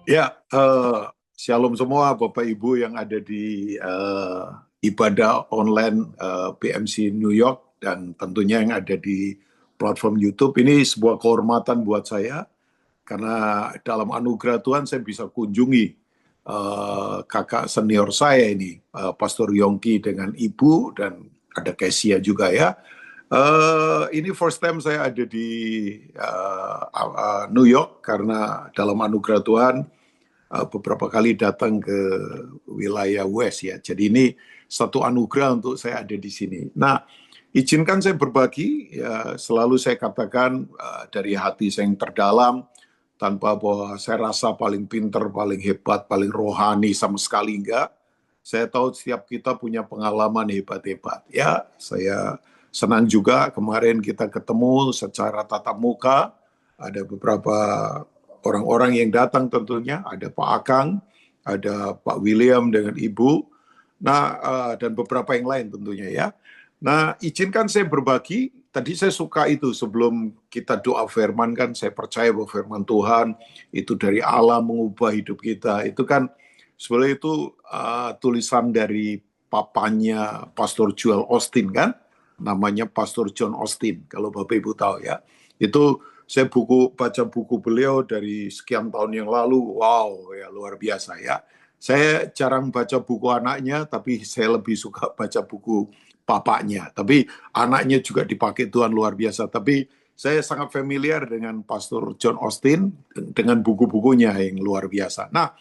Ya, shalom semua Bapak Ibu yang ada di ibadah online PMC New York dan tentunya yang ada di platform YouTube. Ini sebuah kehormatan buat saya karena dalam anugerah Tuhan saya bisa kunjungi kakak senior saya ini, Pastor Yongki dengan Ibu dan ada Kesia juga ya. Ini first time saya ada di New York karena dalam anugerah Tuhan beberapa kali datang ke wilayah West ya. Jadi ini satu anugerah untuk saya ada di sini. Nah, izinkan saya berbagi, ya, selalu saya katakan dari hati saya yang terdalam, tanpa bahwa saya rasa paling pinter, paling hebat, paling rohani sama sekali enggak. Saya tahu setiap kita punya pengalaman hebat-hebat. Ya, saya senang juga kemarin kita ketemu secara tatap muka. Ada beberapa orang-orang yang datang tentunya, ada Pak Akang, ada Pak William dengan Ibu, nah dan beberapa yang lain tentunya ya. Nah, izinkan saya berbagi. Tadi saya suka itu sebelum kita doa firman kan, saya percaya bahwa firman Tuhan itu dari Allah mengubah hidup kita. Itu kan sebenarnya itu tulisan dari papanya Pastor Joel Osteen kan, namanya Pastor John Osteen, kalau Bapak Ibu tahu ya. Itu saya baca buku beliau dari sekian tahun yang lalu, wow ya luar biasa ya. Saya jarang baca buku anaknya, tapi saya lebih suka baca buku papanya. Tapi anaknya juga dipakai Tuhan luar biasa. Tapi saya sangat familiar dengan Pastor John Osteen, dengan buku-bukunya yang luar biasa. Nah,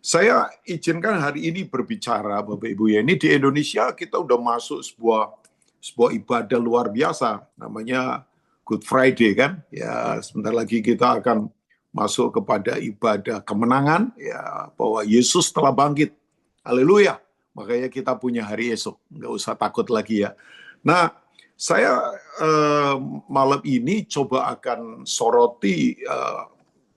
saya izinkan hari ini berbicara, Bapak Ibu ya. Ini di Indonesia kita udah masuk sebuah ibadah luar biasa, namanya Good Friday kan. Ya, sebentar lagi kita akan masuk kepada ibadah kemenangan, ya, bahwa Yesus telah bangkit. Haleluya. Makanya kita punya hari esok, nggak usah takut lagi ya. Nah, saya malam ini coba akan soroti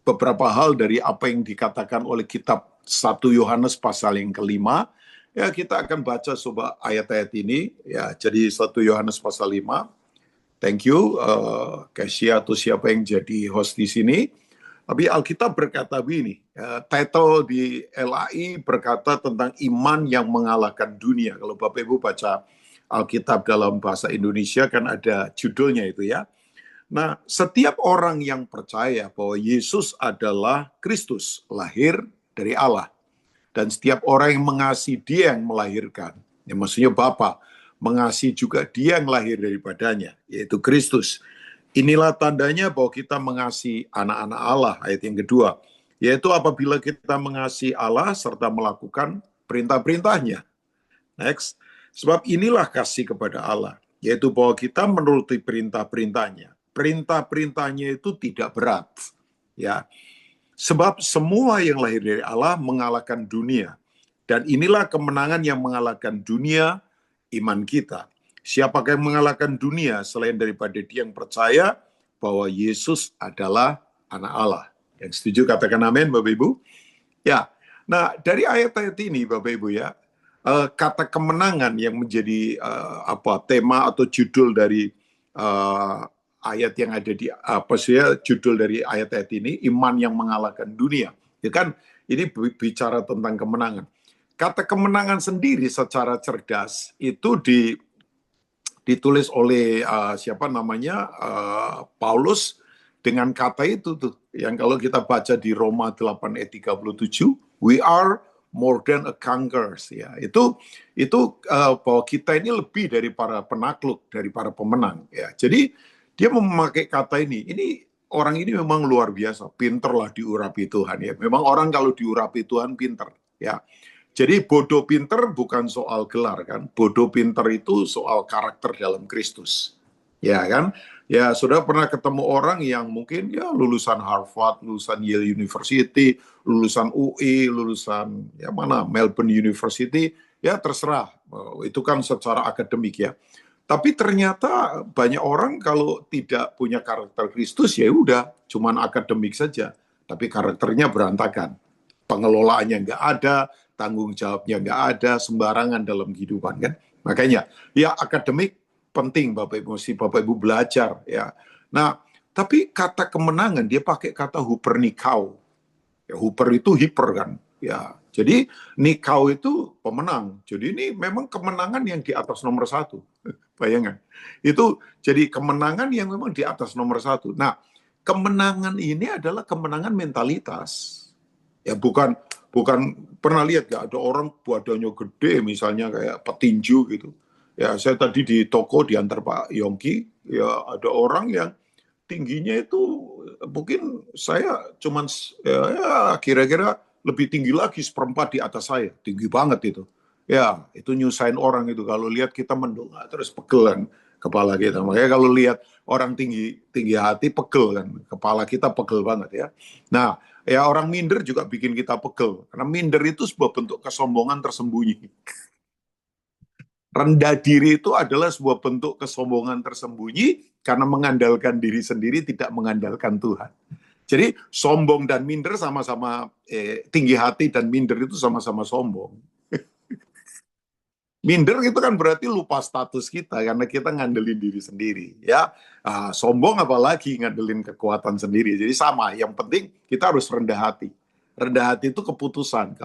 beberapa hal dari apa yang dikatakan oleh kitab 1 Yohanes pasal yang kelima. Ya, kita akan baca coba ayat-ayat ini. Ya, jadi 1 Yohanes pasal 5. Thank you, Kesia atau siapa yang jadi host di sini. Tapi Alkitab berkata begini, title di LAI berkata tentang iman yang mengalahkan dunia. Kalau Bapak Ibu baca Alkitab dalam bahasa Indonesia kan ada judulnya itu ya. Nah, setiap orang yang percaya bahwa Yesus adalah Kristus, lahir dari Allah. Dan setiap orang yang mengasihi dia yang melahirkan, ya maksudnya Bapa, mengasihi juga dia yang lahir daripadanya, yaitu Kristus. Inilah tandanya bahwa kita mengasihi anak-anak Allah, ayat yang kedua. Yaitu apabila kita mengasihi Allah serta melakukan perintah-perintahnya. Next. Sebab inilah kasih kepada Allah, yaitu bahwa kita menuruti perintah-perintahnya. Perintah-perintahnya itu tidak berat. Ya. Sebab semua yang lahir dari Allah mengalahkan dunia. Dan inilah kemenangan yang mengalahkan dunia, iman kita. Siapakah yang mengalahkan dunia selain daripada dia yang percaya bahwa Yesus adalah anak Allah. Yang setuju katakan amin, Bapak Ibu. Ya, nah dari ayat-ayat ini Bapak Ibu ya, kata kemenangan yang menjadi tema atau judul dari ayat yang ada di judul dari ayat-ayat ini, iman yang mengalahkan dunia. Ya kan, ini bicara tentang kemenangan. Kata kemenangan sendiri secara cerdas itu ditulis oleh siapa namanya Paulus dengan kata itu tuh, yang kalau kita baca di Roma 8 ayat 37, we are more than a conquerors, ya. Itu bahwa kita ini lebih dari para penakluk, dari para pemenang, ya. Jadi dia memakai kata ini orang ini memang luar biasa, pinter lah diurapi Tuhan, ya. Memang orang kalau diurapi Tuhan pinter, ya. Jadi bodoh pinter bukan soal gelar kan, bodoh pinter itu soal karakter dalam Kristus, ya kan? Ya, sudah pernah ketemu orang yang mungkin ya lulusan Harvard, lulusan Yale University, lulusan UI, lulusan ya mana Melbourne University, ya terserah. Itu kan secara akademik ya. Tapi ternyata banyak orang kalau tidak punya karakter Kristus ya udah, cuman akademik saja, tapi karakternya berantakan. Pengelolaannya nggak ada, tanggung jawabnya nggak ada, sembarangan dalam kehidupan kan. Makanya ya akademik penting Bapak Ibu, mesti Bapak Ibu belajar ya. Nah, tapi kata kemenangan dia pakai kata hupernikau. Ya, Hooper itu hiper kan. Ya, jadi Nikau itu pemenang. Jadi ini memang kemenangan yang di atas nomor satu. Bayangkan. Itu jadi kemenangan yang memang di atas nomor satu. Nah, kemenangan ini adalah kemenangan mentalitas. Ya bukan bukan pernah lihat gak ada orang badannya gede misalnya kayak petinju gitu. Ya saya tadi di toko diantar Pak Yongki, ya ada orang yang tingginya itu mungkin saya cuman ya kira-kira lebih tinggi lagi seperempat di atas saya, tinggi banget itu. Ya, itu nyusahin orang itu kalau lihat kita mendongak terus pegel kan kepala kita. Makanya kalau lihat orang tinggi tinggi hati pegel kan, kepala kita pegel banget ya. Nah, ya orang minder juga bikin kita pegel karena minder itu sebuah bentuk kesombongan tersembunyi. Rendah diri itu adalah sebuah bentuk kesombongan tersembunyi karena mengandalkan diri sendiri, tidak mengandalkan Tuhan. Jadi sombong dan minder sama-sama, tinggi hati dan minder itu sama-sama sombong. Minder itu kan berarti lupa status kita karena kita ngandelin diri sendiri. Ya, sombong apalagi ngandelin kekuatan sendiri. Jadi sama. Yang penting kita harus rendah hati. Rendah hati itu keputusan.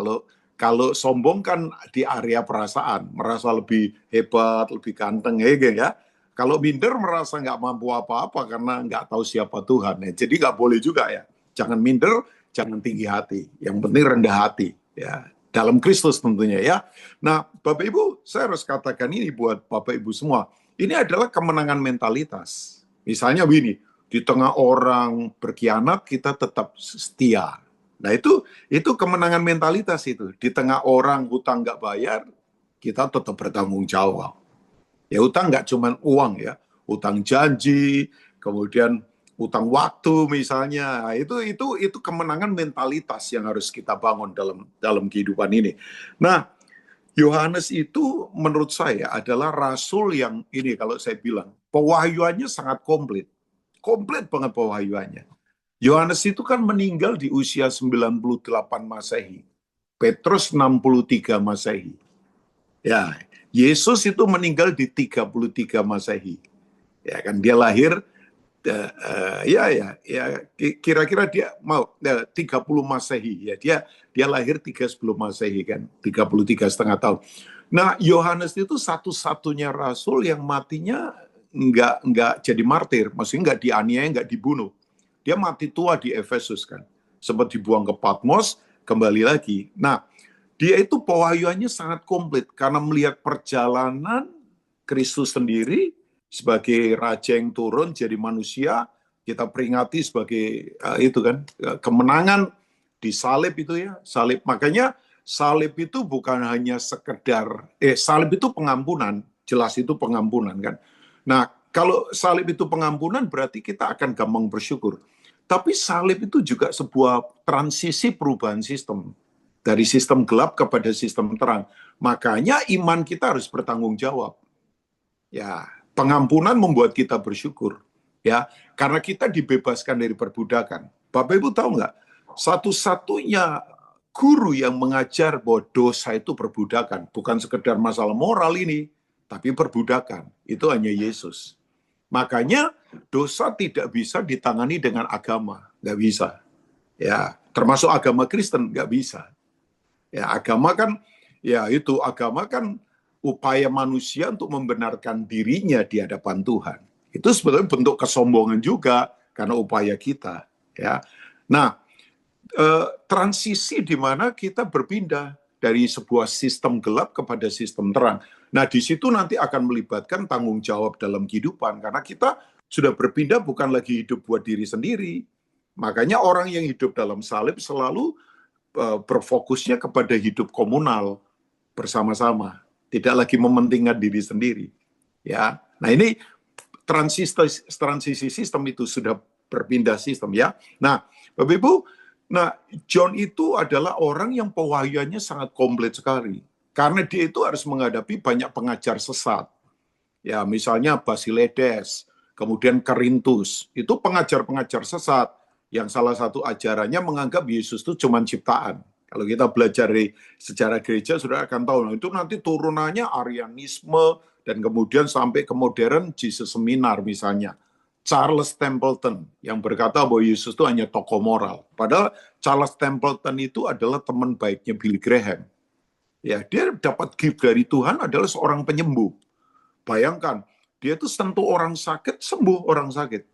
Kalau sombong kan di area perasaan, merasa lebih hebat, lebih ganteng, ya. Kalau minder merasa nggak mampu apa-apa karena nggak tahu siapa Tuhan. Ya. Jadi nggak boleh juga ya. Jangan minder, jangan tinggi hati. Yang penting rendah hati. Ya, dalam Kristus tentunya ya. Nah, Bapak Ibu, saya harus katakan ini buat Bapak Ibu semua. Ini adalah kemenangan mentalitas. Misalnya begini, di tengah orang berkhianat kita tetap setia. Nah, itu kemenangan mentalitas itu. Di tengah orang hutang nggak bayar, kita tetap bertanggung jawab. Ya utang nggak cuma uang ya, utang janji, kemudian utang waktu misalnya. Nah, itu kemenangan mentalitas yang harus kita bangun dalam kehidupan ini. Nah, Yohanes itu menurut saya adalah rasul yang ini kalau saya bilang pewahyuannya sangat komplit. Komplit banget pewahyuannya. Yohanes itu kan meninggal di usia 98 Masehi. Petrus 63 Masehi. Ya, Yesus itu meninggal di 33 Masehi. Ya kan dia lahir kira-kira dia mau 30 Masehi ya. Dia lahir 30 Masehi kan, 33,5 tahun. Nah, Yohanes itu satu-satunya rasul yang matinya nggak jadi martir, maksudnya nggak dianiaya, nggak dibunuh. Dia mati tua di Efesus kan. Sempat dibuang ke Patmos, kembali lagi. Nah, dia itu pewahyuannya sangat komplit karena melihat perjalanan Kristus sendiri sebagai raja yang turun jadi manusia, kita peringati sebagai itu kan kemenangan di salib itu ya, salib. Makanya salib itu bukan hanya sekedar salib itu pengampunan, jelas itu pengampunan kan. Nah, kalau salib itu pengampunan berarti kita akan gampang bersyukur. Tapi salib itu juga sebuah transisi perubahan sistem. Dari sistem gelap kepada sistem terang. Makanya iman kita harus bertanggung jawab. Ya, pengampunan membuat kita bersyukur. Ya, karena kita dibebaskan dari perbudakan. Bapak Ibu tahu nggak? Satu-satunya guru yang mengajar bahwa dosa itu perbudakan. Bukan sekedar masalah moral ini, tapi perbudakan. Itu hanya Yesus. Makanya dosa tidak bisa ditangani dengan agama, nggak bisa. Ya, termasuk agama Kristen nggak bisa. Ya, agama kan upaya manusia untuk membenarkan dirinya di hadapan Tuhan. Itu sebetulnya bentuk kesombongan juga karena upaya kita. Ya, nah transisi di mana kita berpindah dari sebuah sistem gelap kepada sistem terang. Nah, di situ nanti akan melibatkan tanggung jawab dalam kehidupan, karena kita sudah berpindah bukan lagi hidup buat diri sendiri. Makanya orang yang hidup dalam salib selalu berfokusnya kepada hidup komunal bersama-sama, tidak lagi mementingkan diri sendiri. Ya, nah ini transisi sistem itu sudah berpindah sistem ya. Nah, Bapak Ibu, John itu adalah orang yang pewahyuannya sangat komplit sekali. Karena dia itu harus menghadapi banyak pengajar sesat. Ya, misalnya Basiledes, kemudian Korintus. Itu pengajar-pengajar sesat yang salah satu ajarannya menganggap Yesus itu cuma ciptaan. Kalau kita belajar di sejarah gereja, sudah akan tahu. Itu nanti turunannya Arianisme, dan kemudian sampai ke modern Jesus Seminar misalnya. Charles Templeton yang berkata bahwa Yesus itu hanya tokoh moral. Padahal Charles Templeton itu adalah teman baiknya Billy Graham. Ya, dia dapat gift dari Tuhan adalah seorang penyembuh. Bayangkan, dia itu sentuh orang sakit, sembuh orang sakit.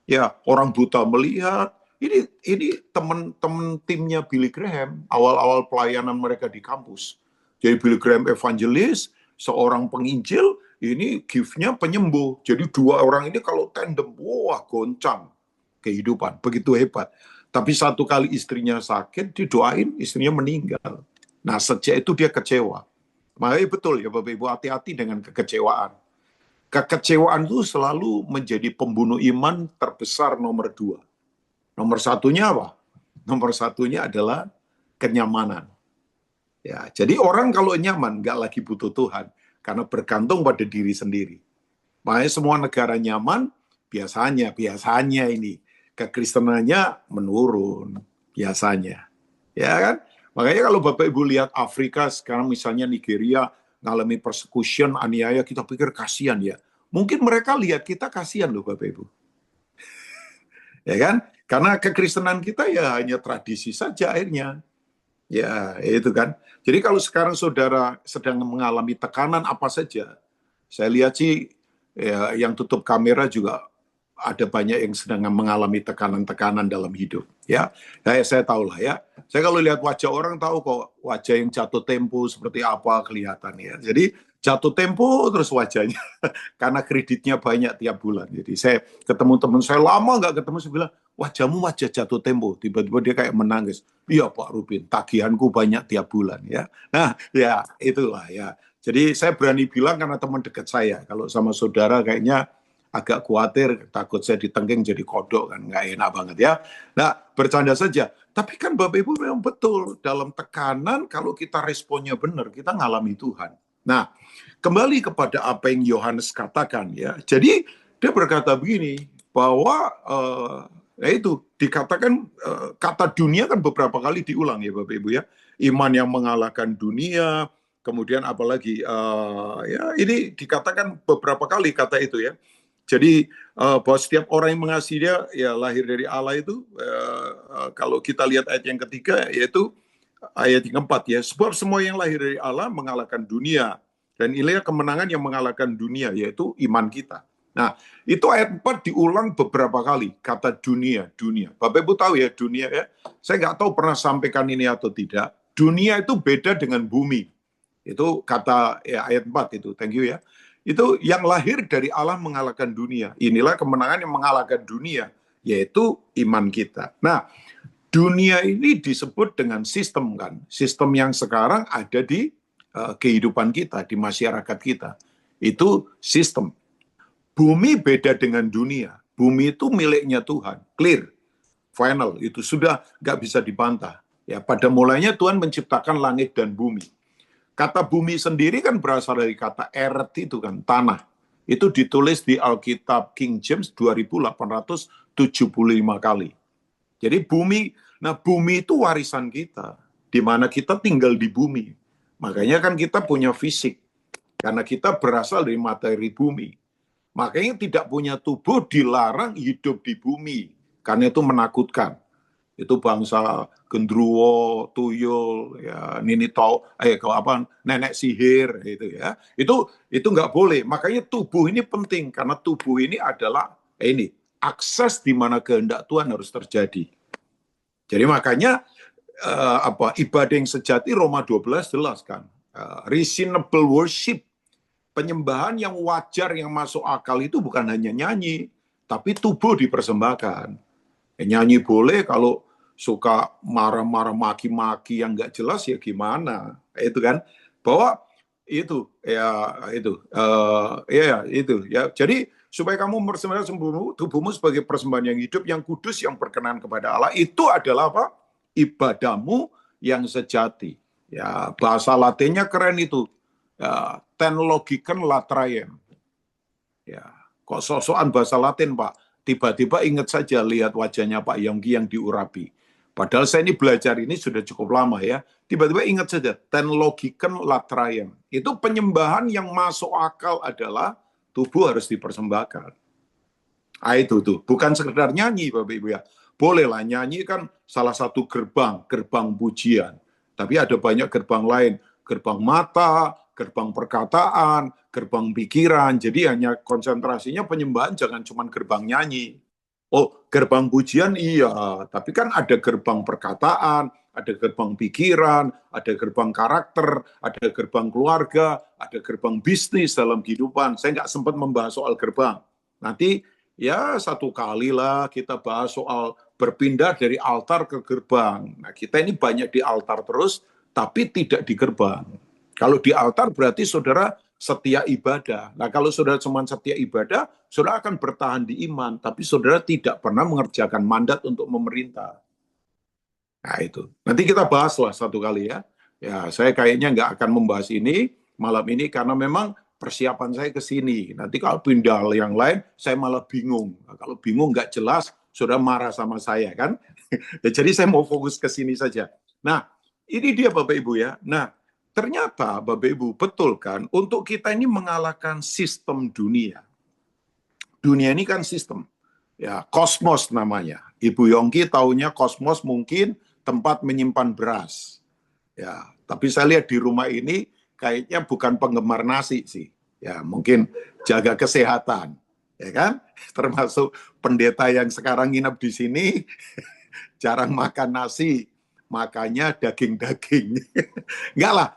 Ya, orang buta melihat. Ini teman-teman timnya Billy Graham, awal-awal pelayanan mereka di kampus. Jadi Billy Graham evangelis, seorang penginjil, ini gift-nya penyembuh. Jadi dua orang ini kalau tandem, wah goncang kehidupan, begitu hebat. Tapi satu kali istrinya sakit, didoain, istrinya meninggal. Nah, sejak itu dia kecewa. Makanya betul ya Bapak Ibu, hati-hati dengan kekecewaan. Kekecewaan itu selalu menjadi pembunuh iman terbesar nomor 2. Nomor satunya apa? Nomor satunya adalah kenyamanan. Ya, jadi orang kalau nyaman nggak lagi butuh Tuhan karena bergantung pada diri sendiri. Makanya semua negara nyaman, biasanya ini kekristenannya menurun biasanya. Ya kan? Makanya kalau Bapak Ibu lihat Afrika sekarang misalnya Nigeria ngalami persecution, aniaya, kita pikir kasihan ya. Mungkin mereka lihat kita kasihan loh Bapak Ibu. Ya kan? Karena kekristenan kita ya hanya tradisi saja akhirnya. Ya, itu kan. Jadi kalau sekarang saudara sedang mengalami tekanan apa saja, saya lihat sih ya, yang tutup kamera juga ada banyak yang sedang mengalami tekanan-tekanan dalam hidup. Ya, saya tahu lah ya. Saya kalau lihat wajah orang tahu kok wajah yang jatuh tempo seperti apa kelihatan ya. Jadi jatuh tempo terus wajahnya karena kreditnya banyak tiap bulan. Jadi saya ketemu teman saya lama nggak ketemu, saya bilang wajahmu wajah jatuh tempo. Tiba-tiba dia kayak menangis. Iya Pak Rubin, tagihanku banyak tiap bulan ya. Nah ya itulah ya. Jadi saya berani bilang karena teman dekat saya. Kalau sama saudara kayaknya agak khawatir, takut saya ditengking jadi kodok kan, nggak enak banget ya. Nah bercanda saja. Tapi kan Bapak Ibu memang betul dalam tekanan kalau kita responnya benar kita ngalami Tuhan. Nah kembali kepada apa yang Yohanes katakan ya. Jadi dia berkata begini bahwa itu dikatakan kata dunia kan beberapa kali diulang ya Bapak Ibu ya. Iman yang mengalahkan dunia, kemudian apalagi ya ini dikatakan beberapa kali kata itu ya. Jadi bahwa setiap orang yang mengasihi dia ya lahir dari Allah itu kalau kita lihat ayat yang ketiga yaitu ayat yang keempat ya, sebab semua yang lahir dari Allah mengalahkan dunia dan inilah kemenangan yang mengalahkan dunia yaitu iman kita. Nah, itu ayat 4 diulang beberapa kali, kata dunia. Bapak Ibu tahu ya dunia ya, saya nggak tahu pernah sampaikan ini atau tidak, dunia itu beda dengan bumi. Itu kata ya, ayat 4 itu, thank you ya. Itu yang lahir dari Allah mengalahkan dunia. Inilah kemenangan yang mengalahkan dunia, yaitu iman kita. Nah, dunia ini disebut dengan sistem kan. Sistem yang sekarang ada di kehidupan kita, di masyarakat kita. Itu sistem. Bumi beda dengan dunia. Bumi itu miliknya Tuhan. Clear. Final. Itu sudah nggak bisa dibantah. Ya, pada mulanya Tuhan menciptakan langit dan bumi. Kata bumi sendiri kan berasal dari kata earth itu kan, tanah. Itu ditulis di Alkitab King James 2875 kali. Jadi bumi itu warisan kita, di mana kita tinggal di bumi. Makanya kan kita punya fisik, karena kita berasal dari materi bumi. Makanya tidak punya tubuh dilarang hidup di bumi, karena itu menakutkan. Itu bangsa gendruwo, tuyul, ya nini tau, nenek sihir gitu ya. Itu nggak boleh. Makanya tubuh ini penting karena tubuh ini adalah ini akses di mana kehendak Tuhan harus terjadi. Jadi makanya ibadah yang sejati Roma 12 jelas kan. Reasonable worship, penyembahan yang wajar yang masuk akal itu bukan hanya nyanyi, tapi tubuh dipersembahkan. Nyanyi boleh kalau suka marah-marah maki-maki yang nggak jelas ya gimana, itu kan bahwa itu ya jadi supaya kamu mempersembahkan tubuhmu sebagai persembahan yang hidup, yang kudus, yang berkenan kepada Allah, itu adalah apa? Ibadahmu yang sejati. Ya bahasa Latinnya keren itu, ya, ten logiken latrayem. Ya kok sosokan bahasa Latin Pak? Tiba-tiba ingat saja lihat wajahnya Pak Yongki yang diurapi. Padahal saya ini belajar ini sudah cukup lama ya. Tiba-tiba ingat saja, ten logiken latrayem. Itu penyembahan yang masuk akal adalah tubuh harus dipersembahkan. Ah, itu tuh, bukan sekedar nyanyi Bapak Ibu ya. Bolehlah nyanyi kan salah satu gerbang pujian. Tapi ada banyak gerbang lain, gerbang mata, gerbang perkataan, gerbang pikiran. Jadi hanya konsentrasinya penyembahan jangan cuma gerbang nyanyi. Oh, gerbang pujian iya, tapi kan ada gerbang perkataan, ada gerbang pikiran, ada gerbang karakter, ada gerbang keluarga, ada gerbang bisnis dalam kehidupan. Saya nggak sempat membahas soal gerbang. Nanti ya satu kali lah kita bahas soal berpindah dari altar ke gerbang. Nah, kita ini banyak di altar terus, tapi tidak di gerbang. Kalau di altar berarti saudara setia ibadah. Nah, kalau saudara cuma setia ibadah, saudara akan bertahan di iman, tapi saudara tidak pernah mengerjakan mandat untuk memerintah. Nah, itu. Nanti kita bahaslah satu kali ya. Ya, saya kayaknya nggak akan membahas ini malam ini karena memang persiapan saya ke sini. Nanti kalau pindah yang lain, saya malah bingung. Nah, kalau bingung nggak jelas, saudara marah sama saya kan. Ya, jadi saya mau fokus ke sini saja. Nah, ini dia Bapak Ibu ya. Nah, ternyata Bapak Ibu betul kan, untuk kita ini mengalahkan sistem dunia. Dunia ini kan sistem. Ya, kosmos namanya. Ibu Yongki taunya kosmos mungkin tempat menyimpan beras. Ya, tapi saya lihat di rumah ini kayaknya bukan penggemar nasi sih. Ya, mungkin jaga kesehatan. Ya kan? Termasuk pendeta yang sekarang nginep di sini jarang makan nasi, makanya daging-daging. Enggak lah,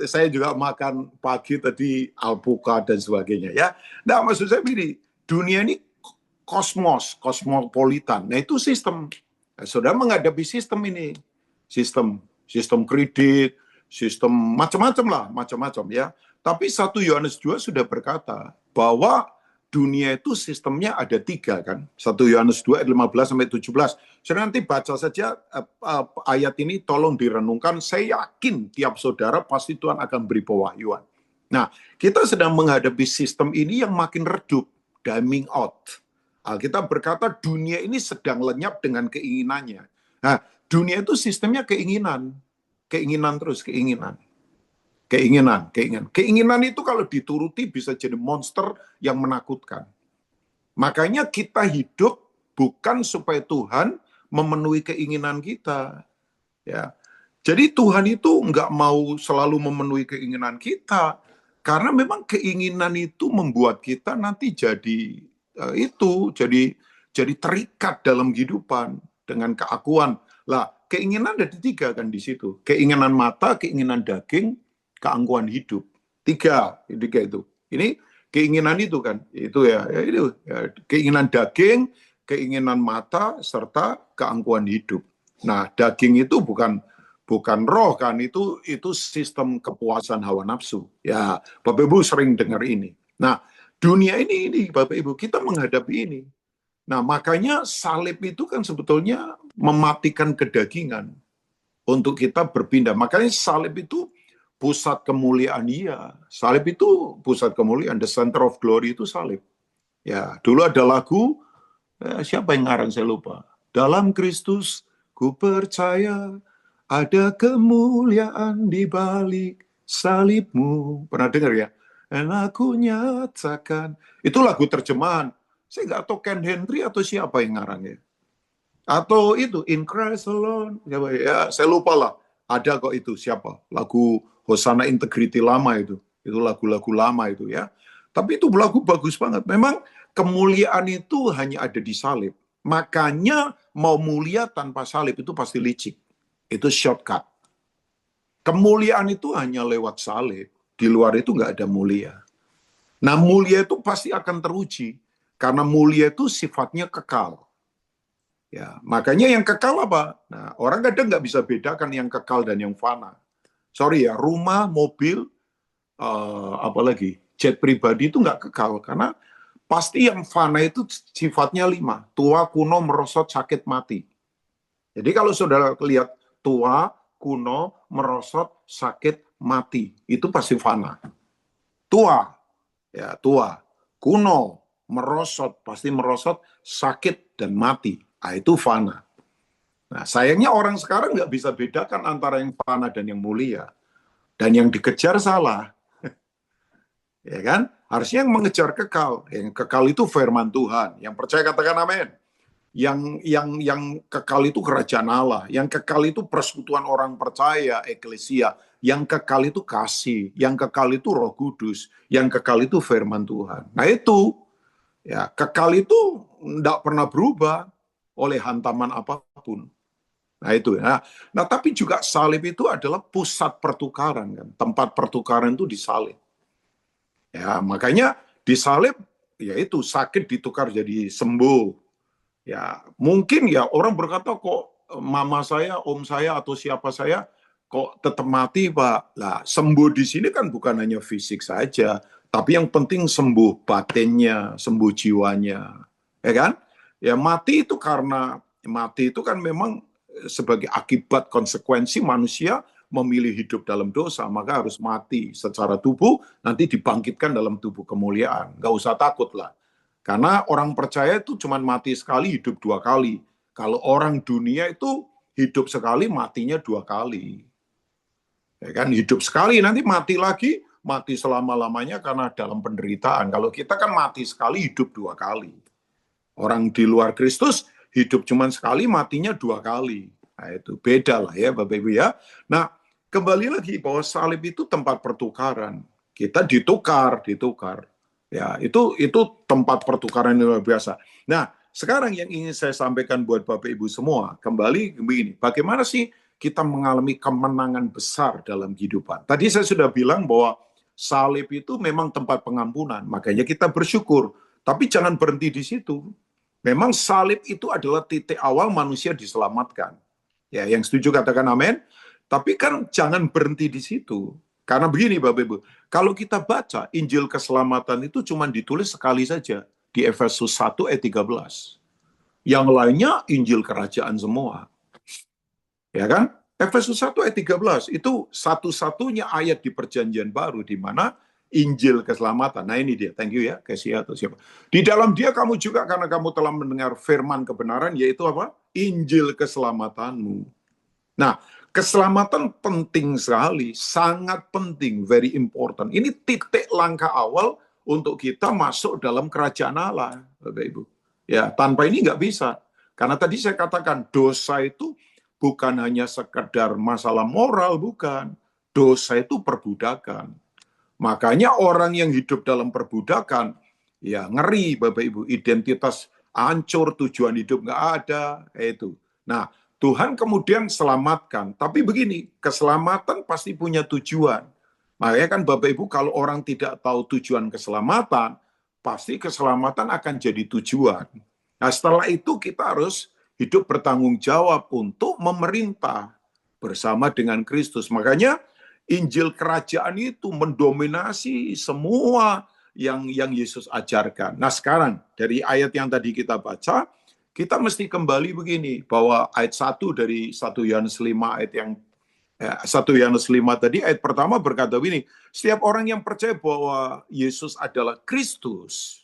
saya juga makan pagi tadi alpukat dan sebagainya ya. Nah, maksud saya begini, dunia ini kosmopolitan. Nah, itu sistem. Nah, saudara menghadapi sistem ini. Sistem kredit, sistem macam-macam lah, macam-macam ya. Tapi 1 Yohanes 2 sudah berkata bahwa dunia itu sistemnya ada 3 kan. 1 Yohanes 2 ayat 15 sampai 17. Saya nanti baca saja ayat ini, tolong direnungkan. Saya yakin tiap saudara pasti Tuhan akan beri pewahyuan. Nah, kita sedang menghadapi sistem ini yang makin redup, dying out. Alkitab berkata dunia ini sedang lenyap dengan keinginannya. Nah, dunia itu sistemnya keinginan. Keinginan terus, keinginan. Keinginan itu kalau dituruti bisa jadi monster yang menakutkan. Makanya kita hidup bukan supaya Tuhan memenuhi keinginan kita. Ya. Jadi Tuhan itu nggak mau selalu memenuhi keinginan kita. Karena memang keinginan itu membuat kita nanti jadi jadi terikat dalam kehidupan dengan keakuan. Lah, keinginan ada 3 kan di situ. Keinginan mata, keinginan daging, keangkuhan hidup. 3 itu. Ini keinginan itu kan. Itu ya keinginan daging, keinginan mata serta keangkuhan hidup. Nah, daging itu bukan roh kan, itu sistem kepuasan hawa nafsu. Ya, Bapak Ibu sering dengar ini. Nah, dunia ini Bapak Ibu, kita menghadapi ini. Nah, makanya salib itu kan sebetulnya mematikan kedagingan untuk kita berpindah. Makanya salib itu pusat kemuliaan iya. Salib itu pusat kemuliaan, the center of glory itu salib. Ya, dulu ada lagu, siapa yang ngarang saya lupa. Dalam Kristus ku percaya ada kemuliaan di balik salibmu. Pernah dengar ya? Dan aku nyatakan. Itu lagu terjemahan. Saya nggak tahu Ken Henry atau siapa yang ngarangnya. Atau itu, In Christ Alone. Ya, saya lupa lah. Ada kok itu, siapa? Lagu Hosanna Integrity lama itu. Itu lagu-lagu lama itu ya. Tapi itu lagu bagus banget. Memang kemuliaan itu hanya ada di salib. Makanya mau mulia tanpa salib itu pasti licik. Itu shortcut. Kemuliaan itu hanya lewat salib. Di luar itu nggak ada mulia. Nah, mulia itu pasti akan teruji. Karena mulia itu sifatnya kekal. Ya, makanya yang kekal apa? Nah, orang kadang nggak bisa bedakan yang kekal dan yang fana. Sorry ya, rumah, mobil, apalagi jet pribadi itu nggak kekal. Karena pasti yang fana itu sifatnya 5. Tua, kuno, merosot, sakit, mati. Jadi kalau saudara lihat tua, kuno, merosot, sakit, mati, itu pasti fana. Tua, ya tua, kuno, merosot, pasti merosot, sakit, dan mati. Nah, itu fana. Nah, sayangnya orang sekarang nggak bisa bedakan antara yang fana dan yang mulia. Dan yang dikejar salah. Ya kan? Harusnya yang mengejar kekal. Yang kekal itu firman Tuhan. Yang percaya katakan amin. Yang kekal itu kerajaan Allah. Yang kekal itu persekutuan orang percaya, eklesia. Yang kekal itu kasih. Yang kekal itu Roh Kudus. Yang kekal itu firman Tuhan. Nah itu, ya kekal itu tidak pernah berubah oleh hantaman apapun. Nah itu ya. Nah tapi juga salib itu adalah pusat pertukaran kan. Tempat pertukaran itu disalib. Ya makanya disalib yaitu sakit ditukar jadi sembuh. Ya mungkin ya orang berkata kok mama saya, om saya atau siapa saya kok tetap mati Pak. Lah sembuh di sini kan bukan hanya fisik saja, tapi yang penting sembuh batinnya, sembuh jiwanya. Ya kan? Ya mati itu kan memang sebagai akibat konsekuensi manusia memilih hidup dalam dosa, maka harus mati secara tubuh, nanti dibangkitkan dalam tubuh kemuliaan. Nggak usah takut lah. Karena orang percaya itu cuma mati sekali, hidup 2 kali. Kalau orang dunia itu hidup sekali, matinya 2 kali. Ya kan, hidup sekali, nanti mati lagi, mati selama-lamanya karena dalam penderitaan. Kalau kita kan mati sekali, hidup 2 kali. Orang di luar Kristus hidup cuma sekali, matinya 2 kali. Nah, itu beda lah ya Bapak Ibu ya. Nah, kembali lagi bahwa salib itu tempat pertukaran. Kita ditukar. Ya, itu tempat pertukaran yang luar biasa. Nah, sekarang yang ingin saya sampaikan buat Bapak Ibu semua, kembali begini, bagaimana sih kita mengalami kemenangan besar dalam kehidupan? Tadi saya sudah bilang bahwa salib itu memang tempat pengampunan, makanya kita bersyukur. Tapi jangan berhenti di situ. Memang salib itu adalah titik awal manusia diselamatkan. Ya, yang setuju katakan amin. Tapi kan jangan berhenti di situ. Karena begini Bapak Ibu, kalau kita baca Injil keselamatan itu cuma ditulis sekali saja di Efesus 1 ayat 13. Yang lainnya Injil kerajaan semua. Ya kan? Efesus 1 ayat 13 itu satu-satunya ayat di perjanjian baru di mana Injil keselamatan. Nah ini dia, thank you ya, kasih atau siapa. Di dalam dia kamu juga karena kamu telah mendengar firman kebenaran, yaitu apa? Injil keselamatanmu. Nah, keselamatan penting sekali, sangat penting, very important. Ini titik langkah awal untuk kita masuk dalam kerajaan Allah, Bapak Ibu. Ya, tanpa ini nggak bisa. Karena tadi saya katakan, dosa itu bukan hanya sekedar masalah moral, bukan. Dosa itu perbudakan. Makanya orang yang hidup dalam perbudakan, ya ngeri Bapak Ibu, identitas hancur, tujuan hidup nggak ada, itu. Nah, Tuhan kemudian selamatkan. Tapi begini, keselamatan pasti punya tujuan. Makanya kan Bapak Ibu, kalau orang tidak tahu tujuan keselamatan, pasti keselamatan akan jadi tujuan. Nah, setelah itu kita harus hidup bertanggung jawab untuk memerintah bersama dengan Kristus. Makanya Injil kerajaan itu mendominasi semua yang Yesus ajarkan. Nah sekarang dari ayat yang tadi kita baca, kita mesti kembali begini, bahwa ayat 1 dari 1 Yohanes 5 ayat yang 1 Yohanes 5 tadi, ayat pertama berkata begini, setiap orang yang percaya bahwa Yesus adalah Kristus,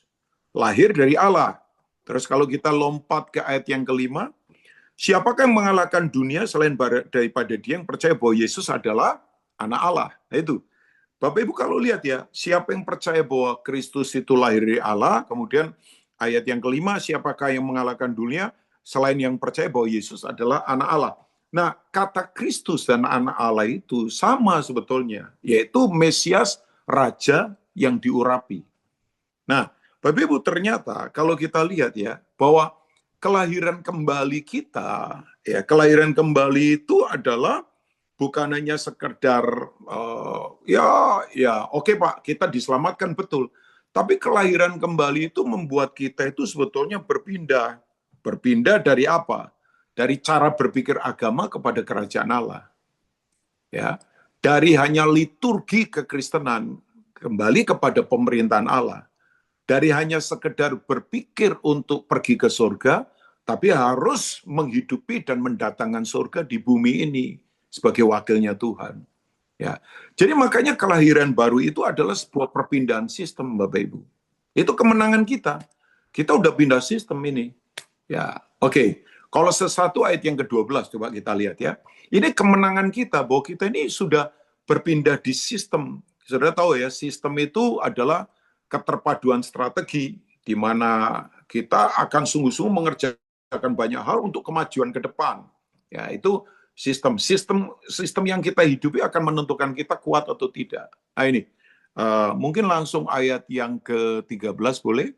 lahir dari Allah. Terus kalau kita lompat ke ayat yang kelima, siapakah yang mengalahkan dunia selain daripada dia yang percaya bahwa Yesus adalah anak Allah. Nah itu. Bapak Ibu kalau lihat ya, siapa yang percaya bahwa Kristus itu lahir dari Allah, kemudian ayat yang kelima, siapakah yang mengalahkan dunia selain yang percaya bahwa Yesus adalah anak Allah. Nah, kata Kristus dan anak Allah itu sama sebetulnya, yaitu Mesias, Raja yang diurapi. Nah, Bapak Ibu ternyata kalau kita lihat ya, bahwa kelahiran kembali kita, ya kelahiran kembali itu adalah bukan hanya sekedar oke Pak, kita diselamatkan betul. Tapi kelahiran kembali itu membuat kita itu sebetulnya berpindah. Berpindah dari apa? Dari cara berpikir agama kepada kerajaan Allah. Ya, dari hanya liturgi kekristenan kembali kepada pemerintahan Allah. Dari hanya sekedar berpikir untuk pergi ke surga, tapi harus menghidupi dan mendatangkan surga di bumi ini sebagai wakilnya Tuhan. Ya, jadi makanya kelahiran baru itu adalah sebuah perpindahan sistem, Bapak Ibu. Itu kemenangan kita. Kita udah pindah sistem ini. Ya, oke. Kalau sesuatu ayat yang ke-12 coba kita lihat ya. Ini kemenangan kita bahwa kita ini sudah berpindah di sistem. Saudara tahu ya, sistem itu adalah keterpaduan strategi, di mana kita akan sungguh-sungguh mengerjakan banyak hal untuk kemajuan ke depan. Ya, itu sistem yang kita hidupi akan menentukan kita kuat atau tidak. Nah, ini mungkin langsung ayat yang ke-13 boleh.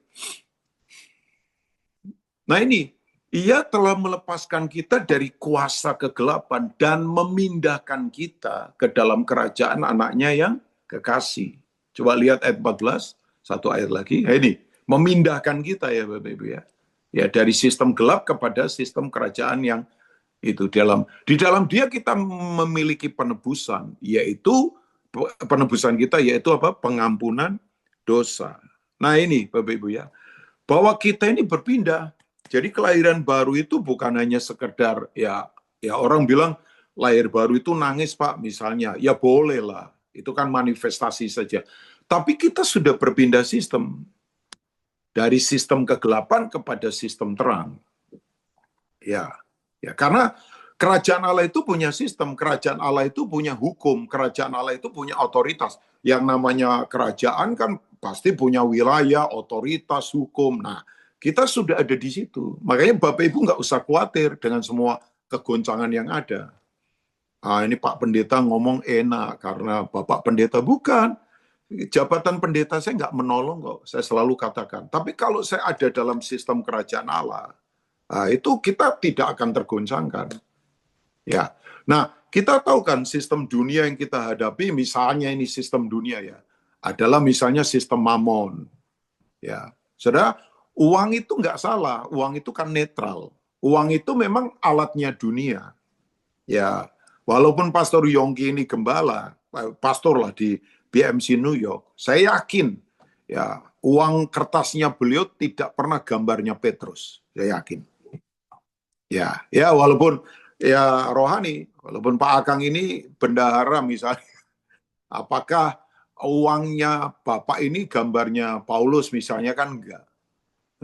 Nah, ini ia telah melepaskan kita dari kuasa kegelapan dan memindahkan kita ke dalam kerajaan anaknya yang kekasih. Coba lihat ayat 14, satu ayat lagi. Nah, ini memindahkan kita ya Bapak Ibu ya. Ya, dari sistem gelap kepada sistem kerajaan yang itu di dalam dia kita memiliki penebusan, yaitu penebusan kita yaitu apa? Pengampunan dosa. Nah, ini Bapak Ibu ya, bahwa kita ini berpindah. Jadi kelahiran baru itu bukan hanya sekedar ya orang bilang lahir baru itu nangis Pak misalnya, ya boleh lah, itu kan manifestasi saja. Tapi kita sudah berpindah sistem dari sistem kegelapan kepada sistem terang. Ya, karena kerajaan Allah itu punya sistem, kerajaan Allah itu punya hukum, kerajaan Allah itu punya otoritas. Yang namanya kerajaan kan pasti punya wilayah, otoritas, hukum. Nah, kita sudah ada di situ. Makanya Bapak Ibu nggak usah khawatir dengan semua kegoncangan yang ada. Ini Pak Pendeta ngomong enak karena Bapak Pendeta bukan. Jabatan pendeta saya nggak menolong kok, saya selalu katakan. Tapi kalau saya ada dalam sistem kerajaan Allah, itu kita tidak akan tergoncangkan. Ya, nah kita tahu kan sistem dunia yang kita hadapi, misalnya ini sistem dunia ya, adalah misalnya sistem mamon. Ya, saudara, uang itu nggak salah, uang itu kan netral. Uang itu memang alatnya dunia. Ya, walaupun Pastor Yongki ini gembala, pastor lah di BMC New York, saya yakin ya uang kertasnya beliau tidak pernah gambarnya Petrus, saya yakin. Ya, walaupun ya rohani, walaupun Pak Akang ini bendahara misalnya, apakah uangnya Bapak ini gambarnya Paulus misalnya kan enggak.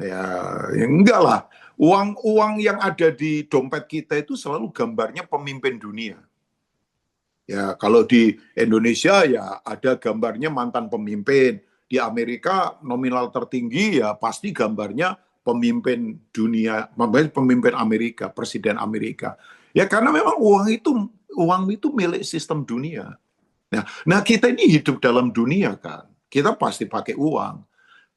Ya enggak lah. Uang yang ada di dompet kita itu selalu gambarnya pemimpin dunia. Ya, kalau di Indonesia ya ada gambarnya mantan pemimpin. Di Amerika nominal tertinggi ya pasti gambarnya pemimpin dunia, pemimpin Amerika, presiden Amerika. Ya karena memang uang itu milik sistem dunia. Nah kita ini hidup dalam dunia kan. Kita pasti pakai uang.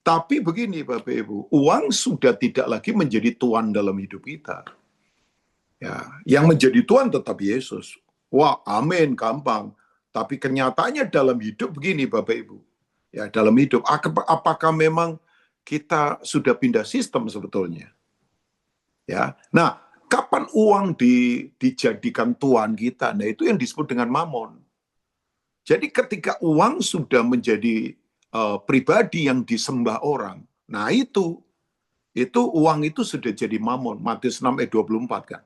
Tapi begini Bapak Ibu, uang sudah tidak lagi menjadi tuan dalam hidup kita. Ya, yang menjadi tuan tetap Yesus. Wah, amin, gampang. Tapi kenyataannya dalam hidup begini, Bapak Ibu. Ya, dalam hidup, apakah memang kita sudah pindah sistem sebetulnya? Ya, nah, kapan uang dijadikan tuan kita? Nah, itu yang disebut dengan mamon. Jadi ketika uang sudah menjadi pribadi yang disembah orang, nah itu uang itu sudah jadi mamon. Matius 6 ayat 24 kan.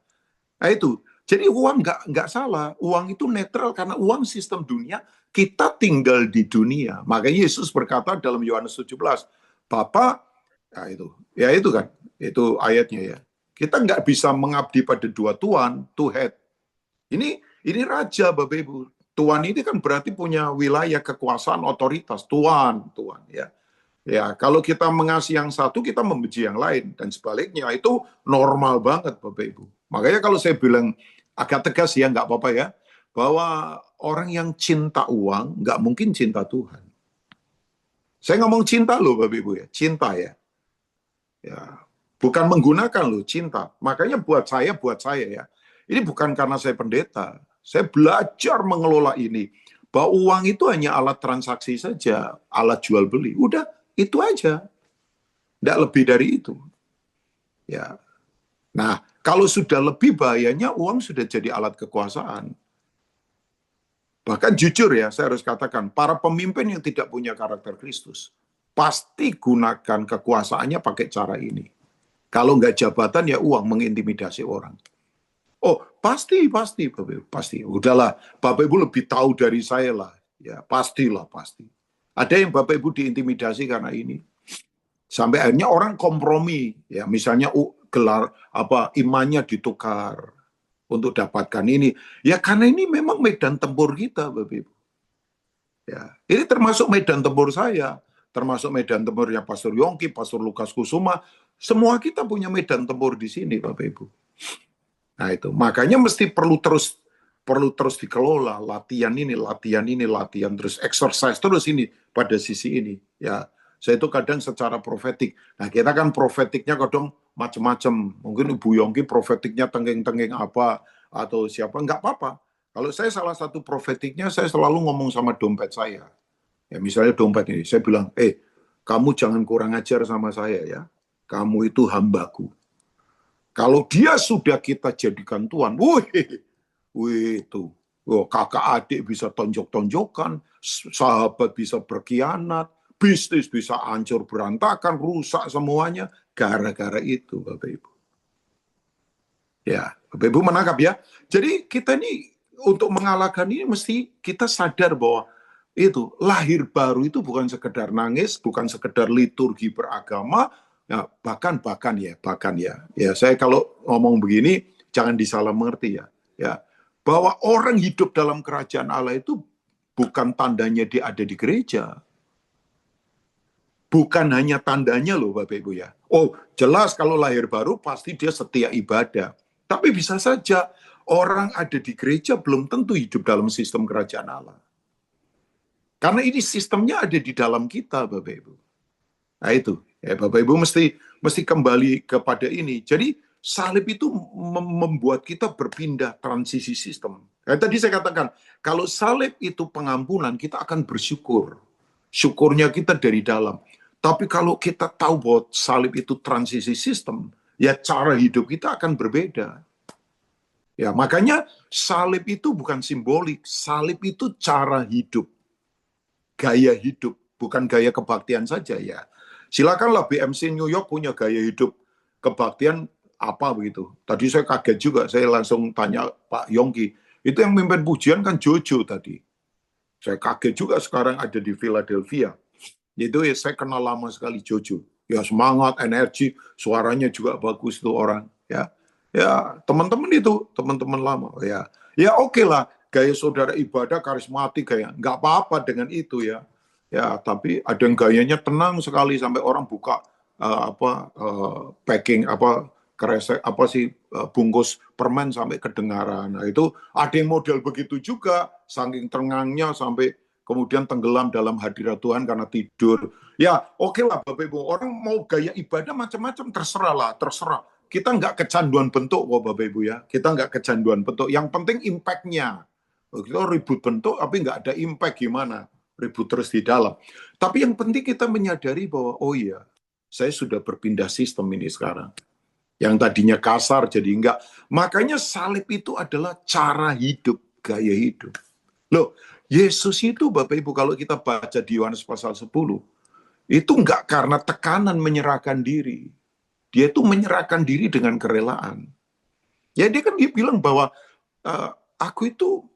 Nah itu, jadi uang nggak salah, uang itu netral karena uang sistem dunia, kita tinggal di dunia. Makanya Yesus berkata dalam Yohanes 17, Bapa, ya itu kan, itu ayatnya ya. Kita nggak bisa mengabdi pada dua tuan, two head. Ini raja Bapak Ibu. Tuan ini kan berarti punya wilayah kekuasaan, otoritas, tuan ya. Ya, kalau kita mengasihi yang satu, kita membenci yang lain. Dan sebaliknya, itu normal banget Bapak Ibu. Makanya kalau saya bilang agak tegas ya, nggak apa-apa ya, bahwa orang yang cinta uang, nggak mungkin cinta Tuhan. Saya ngomong cinta loh Bapak Ibu ya, cinta ya. Ya, bukan menggunakan loh, cinta. Makanya buat saya ya, ini bukan karena saya pendeta. Saya belajar mengelola ini. Bahwa uang itu hanya alat transaksi saja, alat jual beli. Udah, itu aja. Tidak lebih dari itu. Ya. Nah, kalau sudah lebih bahayanya, uang sudah jadi alat kekuasaan. Bahkan jujur ya, saya harus katakan, para pemimpin yang tidak punya karakter Kristus, pasti gunakan kekuasaannya pakai cara ini. Kalau nggak jabatan, ya uang mengintimidasi orang. Oh, pasti. Udahlah, Bapak Ibu lebih tahu dari saya lah. Ya, pastilah, pasti. Ada yang Bapak Ibu diintimidasi karena ini. Sampai akhirnya orang kompromi. Ya, misalnya gelar imannya ditukar untuk dapatkan ini. Ya, karena ini memang medan tempur kita, Bapak Ibu. Ya, ini termasuk medan tempur saya. termasuk medan tempurnya Pastor Yongki, Pastor Lukas Kusuma, semua kita punya medan tempur di sini, Bapak Ibu. Nah itu, makanya mesti perlu terus dikelola, latihan ini, latihan terus, exercise terus ini pada sisi ini. Ya, saya itu kadang secara profetik. Nah kita kan profetiknya kadang macam-macam. Mungkin Ibu Yongki profetiknya tengeng-tengeng apa atau siapa, nggak apa-apa. Kalau saya salah satu profetiknya, saya selalu ngomong sama dompet saya. Ya misalnya dompet ini, saya bilang, kamu jangan kurang ajar sama saya ya. Kamu itu hambaku. Kalau dia sudah kita jadikan Tuhan, wih itu, kakak adik bisa tonjok-tonjokan, sahabat bisa berkhianat, bisnis bisa hancur berantakan, rusak semuanya, gara-gara itu, Bapak Ibu. Ya, Bapak Ibu menangkap ya. Jadi kita ini untuk mengalahkan ini mesti kita sadar bahwa itu lahir baru itu bukan sekedar nangis, bukan sekedar liturgi beragama, ya, bahkan ya saya kalau ngomong begini jangan disalah mengerti ya bahwa orang hidup dalam kerajaan Allah itu bukan tandanya dia ada di gereja, bukan hanya tandanya loh Bapak Ibu ya. Oh jelas kalau lahir baru pasti dia setia ibadah, tapi bisa saja orang ada di gereja belum tentu hidup dalam sistem kerajaan Allah, karena ini sistemnya ada di dalam kita Bapak Ibu. Nah itu, ya Bapak Ibu mesti kembali kepada ini. Jadi salib itu membuat kita berpindah transisi sistem. Tadi saya katakan, kalau salib itu pengampunan, kita akan bersyukur. Syukurnya kita dari dalam. Tapi kalau kita tahu bahwa salib itu transisi sistem, ya cara hidup kita akan berbeda. Ya, makanya salib itu bukan simbolik, salib itu cara hidup. Gaya hidup, bukan gaya kebaktian saja ya. Silakanlah BMC New York punya gaya hidup kebaktian apa begitu. Tadi saya kaget juga, saya langsung tanya Pak Yongki, itu yang mimpin pujian kan Jojo tadi. Saya kaget juga sekarang ada di Philadelphia. Itu ya saya kenal lama sekali Jojo. Ya semangat, energi, suaranya juga bagus tuh orang. Ya teman-teman itu, teman-teman lama. Ya oke lah, gaya saudara ibadah karismatik kayak nggak apa-apa dengan itu ya. Ya, tapi ada yang gayanya tenang sekali sampai orang buka packing kresek bungkus permen sampai kedengaran. Nah, itu ada yang model begitu juga, saking tengangnya sampai kemudian tenggelam dalam hadirat Tuhan karena tidur. Ya, oke lah Bapak Ibu, orang mau gaya ibadah macam-macam terserah. Kita nggak kecanduan bentuk kok Bapak Ibu ya. Kita nggak kecanduan bentuk. Yang penting impact-nya. Kita ribut bentuk tapi nggak ada impact gimana? Ribut terus di dalam. Tapi yang penting kita menyadari bahwa oh iya, saya sudah berpindah sistem ini sekarang. Yang tadinya kasar jadi enggak. Makanya salib itu adalah cara hidup, gaya hidup. Loh, Yesus itu Bapak Ibu kalau kita baca di Yohanes pasal 10, itu enggak karena tekanan menyerahkan diri. Dia itu menyerahkan diri dengan kerelaan. Ya dia kan dia bilang bahwa aku itu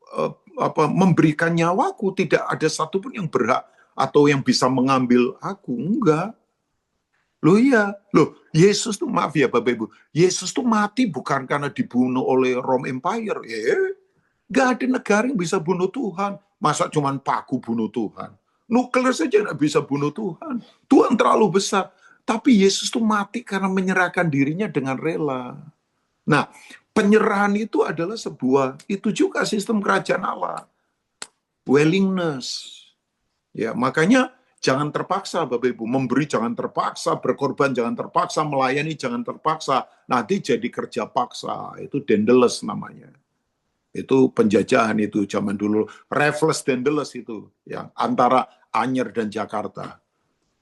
memberikan nyawaku, tidak ada satupun yang berhak atau yang bisa mengambil aku. Enggak. Yesus tuh maaf ya Bapak Ibu, Yesus tuh mati bukan karena dibunuh oleh Rome Empire. Enggak ada negara yang bisa bunuh Tuhan. Masa cuman paku bunuh Tuhan? Nuklir saja nggak bisa bunuh Tuhan. Tuhan terlalu besar. Tapi Yesus tuh mati karena menyerahkan dirinya dengan rela. Nah, penyerahan itu adalah itu juga sistem kerajaan Allah. Willingness. Ya, makanya jangan terpaksa Bapak Ibu, memberi jangan terpaksa, berkorban jangan terpaksa, melayani jangan terpaksa. Nanti jadi kerja paksa, itu Daedalus namanya. Itu penjajahan itu zaman dulu, Raffles Daedalus itu yang antara Anyer dan Jakarta.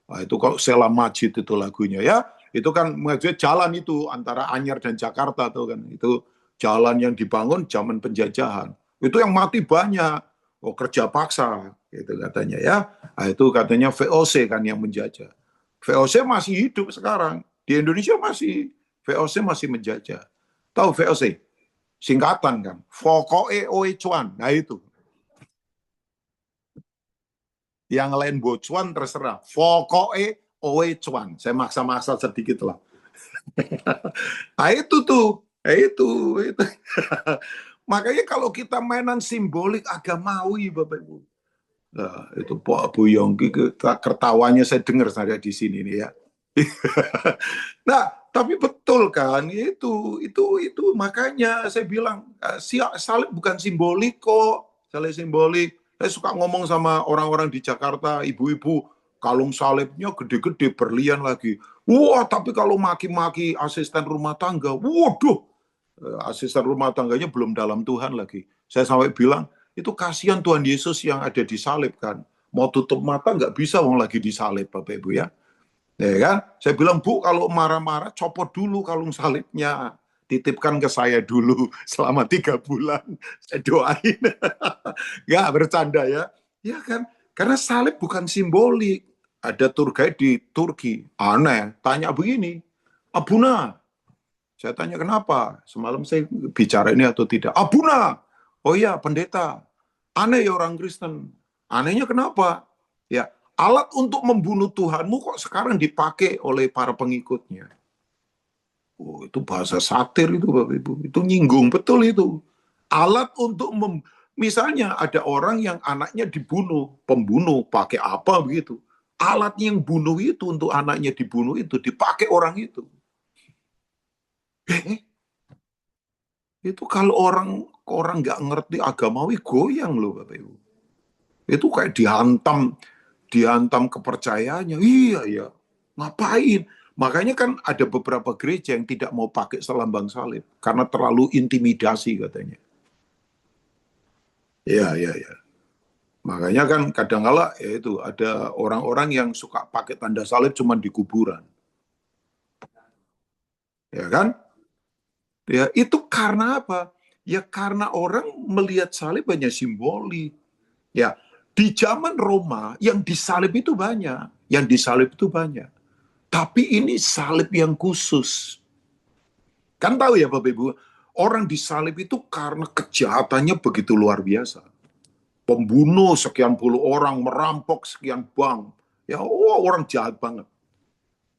Nah, itu kalau Sheila Majid itu lagunya ya. Itu kan maksudnya jalan itu antara Anyer dan Jakarta tuh kan. Itu jalan yang dibangun zaman penjajahan. Itu yang mati banyak. Oh kerja paksa gitu katanya ya. Nah, itu katanya VOC kan yang menjajah. VOC masih hidup sekarang. Di Indonesia masih VOC masih menjajah. Tahu VOC? Singkatan kan. Fokoe Oe Cuan. Nah itu. Yang lain bocuan terserah. Fokoe Oe Cuan. Saya maksa-maksa sedikit lah. Nah itu tuh. Itu. Makanya kalau kita mainan simbolik agamawi Bapak Ibu. Nah, itu Pak Bu Yongki ketawanya saya dengar saya di sini nih ya. Nah, tapi betul kan itu makanya saya bilang salib bukan simbolik kok, salib simbolik. Saya suka ngomong sama orang-orang di Jakarta, ibu-ibu, kalung salibnya gede-gede berlian lagi. Wah, tapi kalau maki-maki asisten rumah tangga, waduh, asisten rumah tangganya belum dalam Tuhan lagi. Saya sampai bilang, itu kasihan Tuhan Yesus yang ada di salib kan. Mau tutup mata nggak bisa, wong lagi disalib, Bapak Ibu ya. Ya kan? Saya bilang, Bu, kalau marah-marah, copot dulu kalung salibnya. Titipkan ke saya dulu selama 3 bulan. Saya doain. Nggak bercanda ya. Ya kan? Karena salib bukan simbolik. Ada tour guide di Turki. Aneh. Tanya begini. Abuna. Saya tanya kenapa? Semalam saya bicara ini atau tidak. Abuna. Oh iya, pendeta. Aneh ya orang Kristen. Anehnya kenapa? Ya, alat untuk membunuh Tuhanmu kok sekarang dipakai oleh para pengikutnya. Oh, itu bahasa satir itu Bapak Ibu. Itu nyinggung betul itu. Alat untuk misalnya ada orang yang anaknya dibunuh, pembunuh pakai apa begitu. Alat yang bunuh itu untuk anaknya dibunuh itu dipakai orang itu. Itu kalau orang orang nggak ngerti agamawi goyang loh Bapak Ibu. Itu kayak dihantam kepercayaannya. Iya ya, ngapain? Makanya kan ada beberapa gereja yang tidak mau pakai selambang salib karena terlalu intimidasi katanya. Iya, iya, iya. Makanya kan kadang-kala ya itu ada orang-orang yang suka pakai tanda salib cuma di kuburan. Ya kan? Ya, itu karena apa? Ya karena orang melihat salib hanya simbolik. Ya, di zaman Roma yang disalib itu banyak, yang disalib itu banyak. Tapi ini salib yang khusus. Kan tahu ya Bapak Ibu, orang disalib itu karena kejahatannya begitu luar biasa. Pembunuh sekian puluh orang, merampok sekian bank. Ya, oh, orang jahat banget.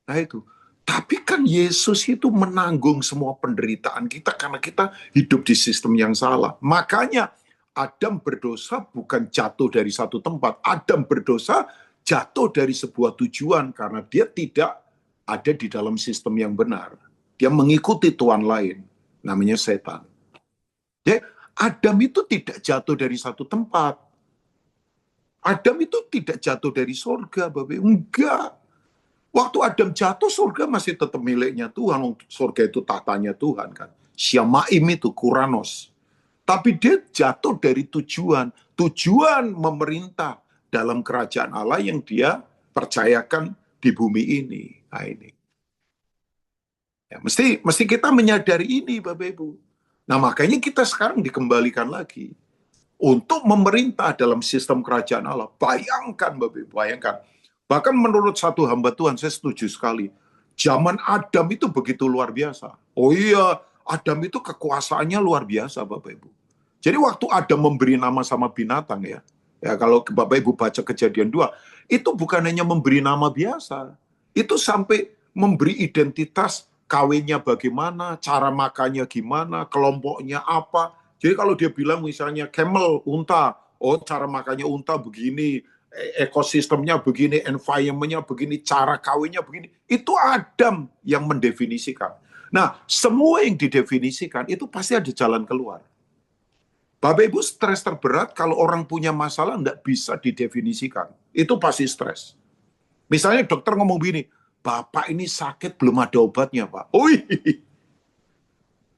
Nah itu. Tapi kan Yesus itu menanggung semua penderitaan kita karena kita hidup di sistem yang salah. Makanya Adam berdosa bukan jatuh dari satu tempat. Adam berdosa jatuh dari sebuah tujuan karena dia tidak ada di dalam sistem yang benar. Dia mengikuti tuan lain, namanya setan. Jadi Adam itu tidak jatuh dari satu tempat. Adam itu tidak jatuh dari surga, Bapak. Enggak. Waktu Adam jatuh, surga masih tetap miliknya Tuhan. Surga itu tatanya Tuhan kan. Syamaim itu, Kuranos. Tapi dia jatuh dari tujuan. Tujuan memerintah dalam kerajaan Allah yang dia percayakan di bumi ini. Nah ini. Ya, mesti kita menyadari ini, Bapak Ibu. Nah makanya kita sekarang dikembalikan lagi. Untuk memerintah dalam sistem kerajaan Allah. Bayangkan, Bapak Ibu, bayangkan. Bahkan menurut satu hamba Tuhan, saya setuju sekali. Zaman Adam itu begitu luar biasa. Oh iya, Adam itu kekuasaannya luar biasa, Bapak Ibu. Jadi waktu Adam memberi nama sama binatang ya, kalau Bapak Ibu baca Kejadian 2, itu bukan hanya memberi nama biasa. Itu sampai memberi identitas kawinnya bagaimana, cara makannya gimana, kelompoknya apa. Jadi kalau dia bilang misalnya camel, unta, oh cara makannya unta begini, ekosistemnya begini, environment-nya begini, cara kawinnya begini. Itu Adam yang mendefinisikan. Nah, semua yang didefinisikan itu pasti ada jalan keluar. Bapak Ibu stres terberat kalau orang punya masalah nggak bisa didefinisikan. Itu pasti stres. Misalnya dokter ngomong begini, Bapak ini sakit belum ada obatnya Pak.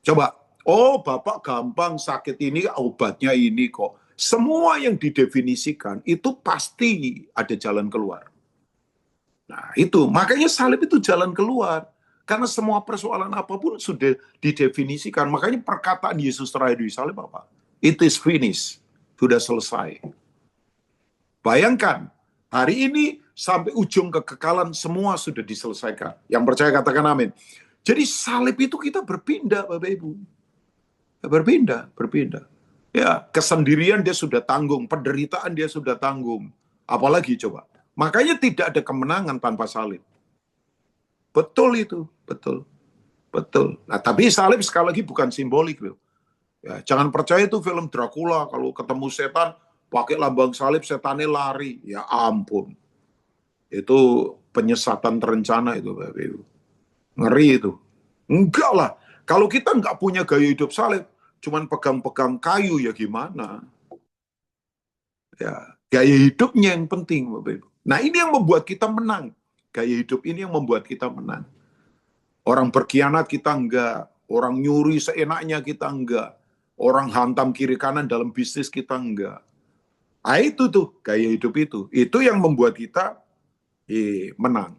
Coba, oh Bapak gampang sakit ini obatnya ini kok. Semua yang didefinisikan itu pasti ada jalan keluar. Nah itu, makanya salib itu jalan keluar. Karena semua persoalan apapun sudah didefinisikan. Makanya perkataan Yesus terakhir di salib apa? It is finished. Sudah selesai. Bayangkan, hari ini sampai ujung kekekalan semua sudah diselesaikan. Yang percaya katakan amin. Jadi salib itu kita berpindah, Bapak Ibu. Berpindah. Ya, kesendirian dia sudah tanggung, penderitaan dia sudah tanggung. Apalagi coba. Makanya tidak ada kemenangan tanpa salib. Betul itu, betul. Nah, tapi salib sekali lagi bukan simbolik loh. Ya, jangan percaya itu film Dracula kalau ketemu setan pakai lambang salib setannya lari. Ya ampun. Itu penyesatan terencana itu, Bapak Ibu. Ngeri itu. Enggak lah. Kalau kita nggak punya gaya hidup salib, cuman pegang-pegang kayu ya gimana? Ya, gaya hidupnya yang penting, Bapak Ibu. Nah, ini yang membuat kita menang. Gaya hidup ini yang membuat kita menang. Orang berkhianat kita enggak, orang nyuri seenaknya kita enggak, orang hantam kiri kanan dalam bisnis kita enggak. Ah itu tuh gaya hidup itu. Itu yang membuat kita menang.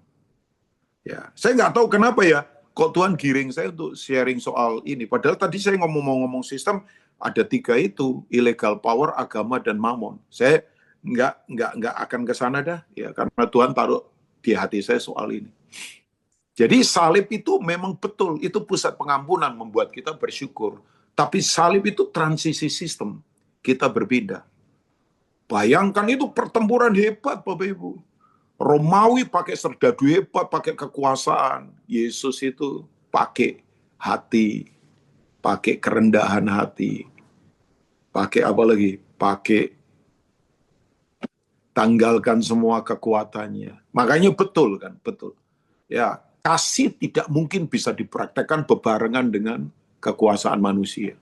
Ya, saya nggak tahu kenapa ya, kok Tuhan giring saya untuk sharing soal ini. Padahal tadi saya ngomong sistem ada 3 itu, illegal power, agama, dan mamon. Saya nggak akan ke sana dah, ya karena Tuhan taruh di hati saya soal ini. Jadi salib itu memang betul, itu pusat pengampunan membuat kita bersyukur. Tapi salib itu transisi sistem, kita berpindah. Bayangkan itu pertempuran hebat, Bapak Ibu. Romawi pakai serdadu hebat, pakai kekuasaan. Yesus itu pakai hati, pakai kerendahan hati. Pakai apa lagi? Pakai tanggalkan semua kekuatannya. Makanya betul kan, betul. Ya, kasih tidak mungkin bisa dipraktekkan bebarengan dengan kekuasaan manusia.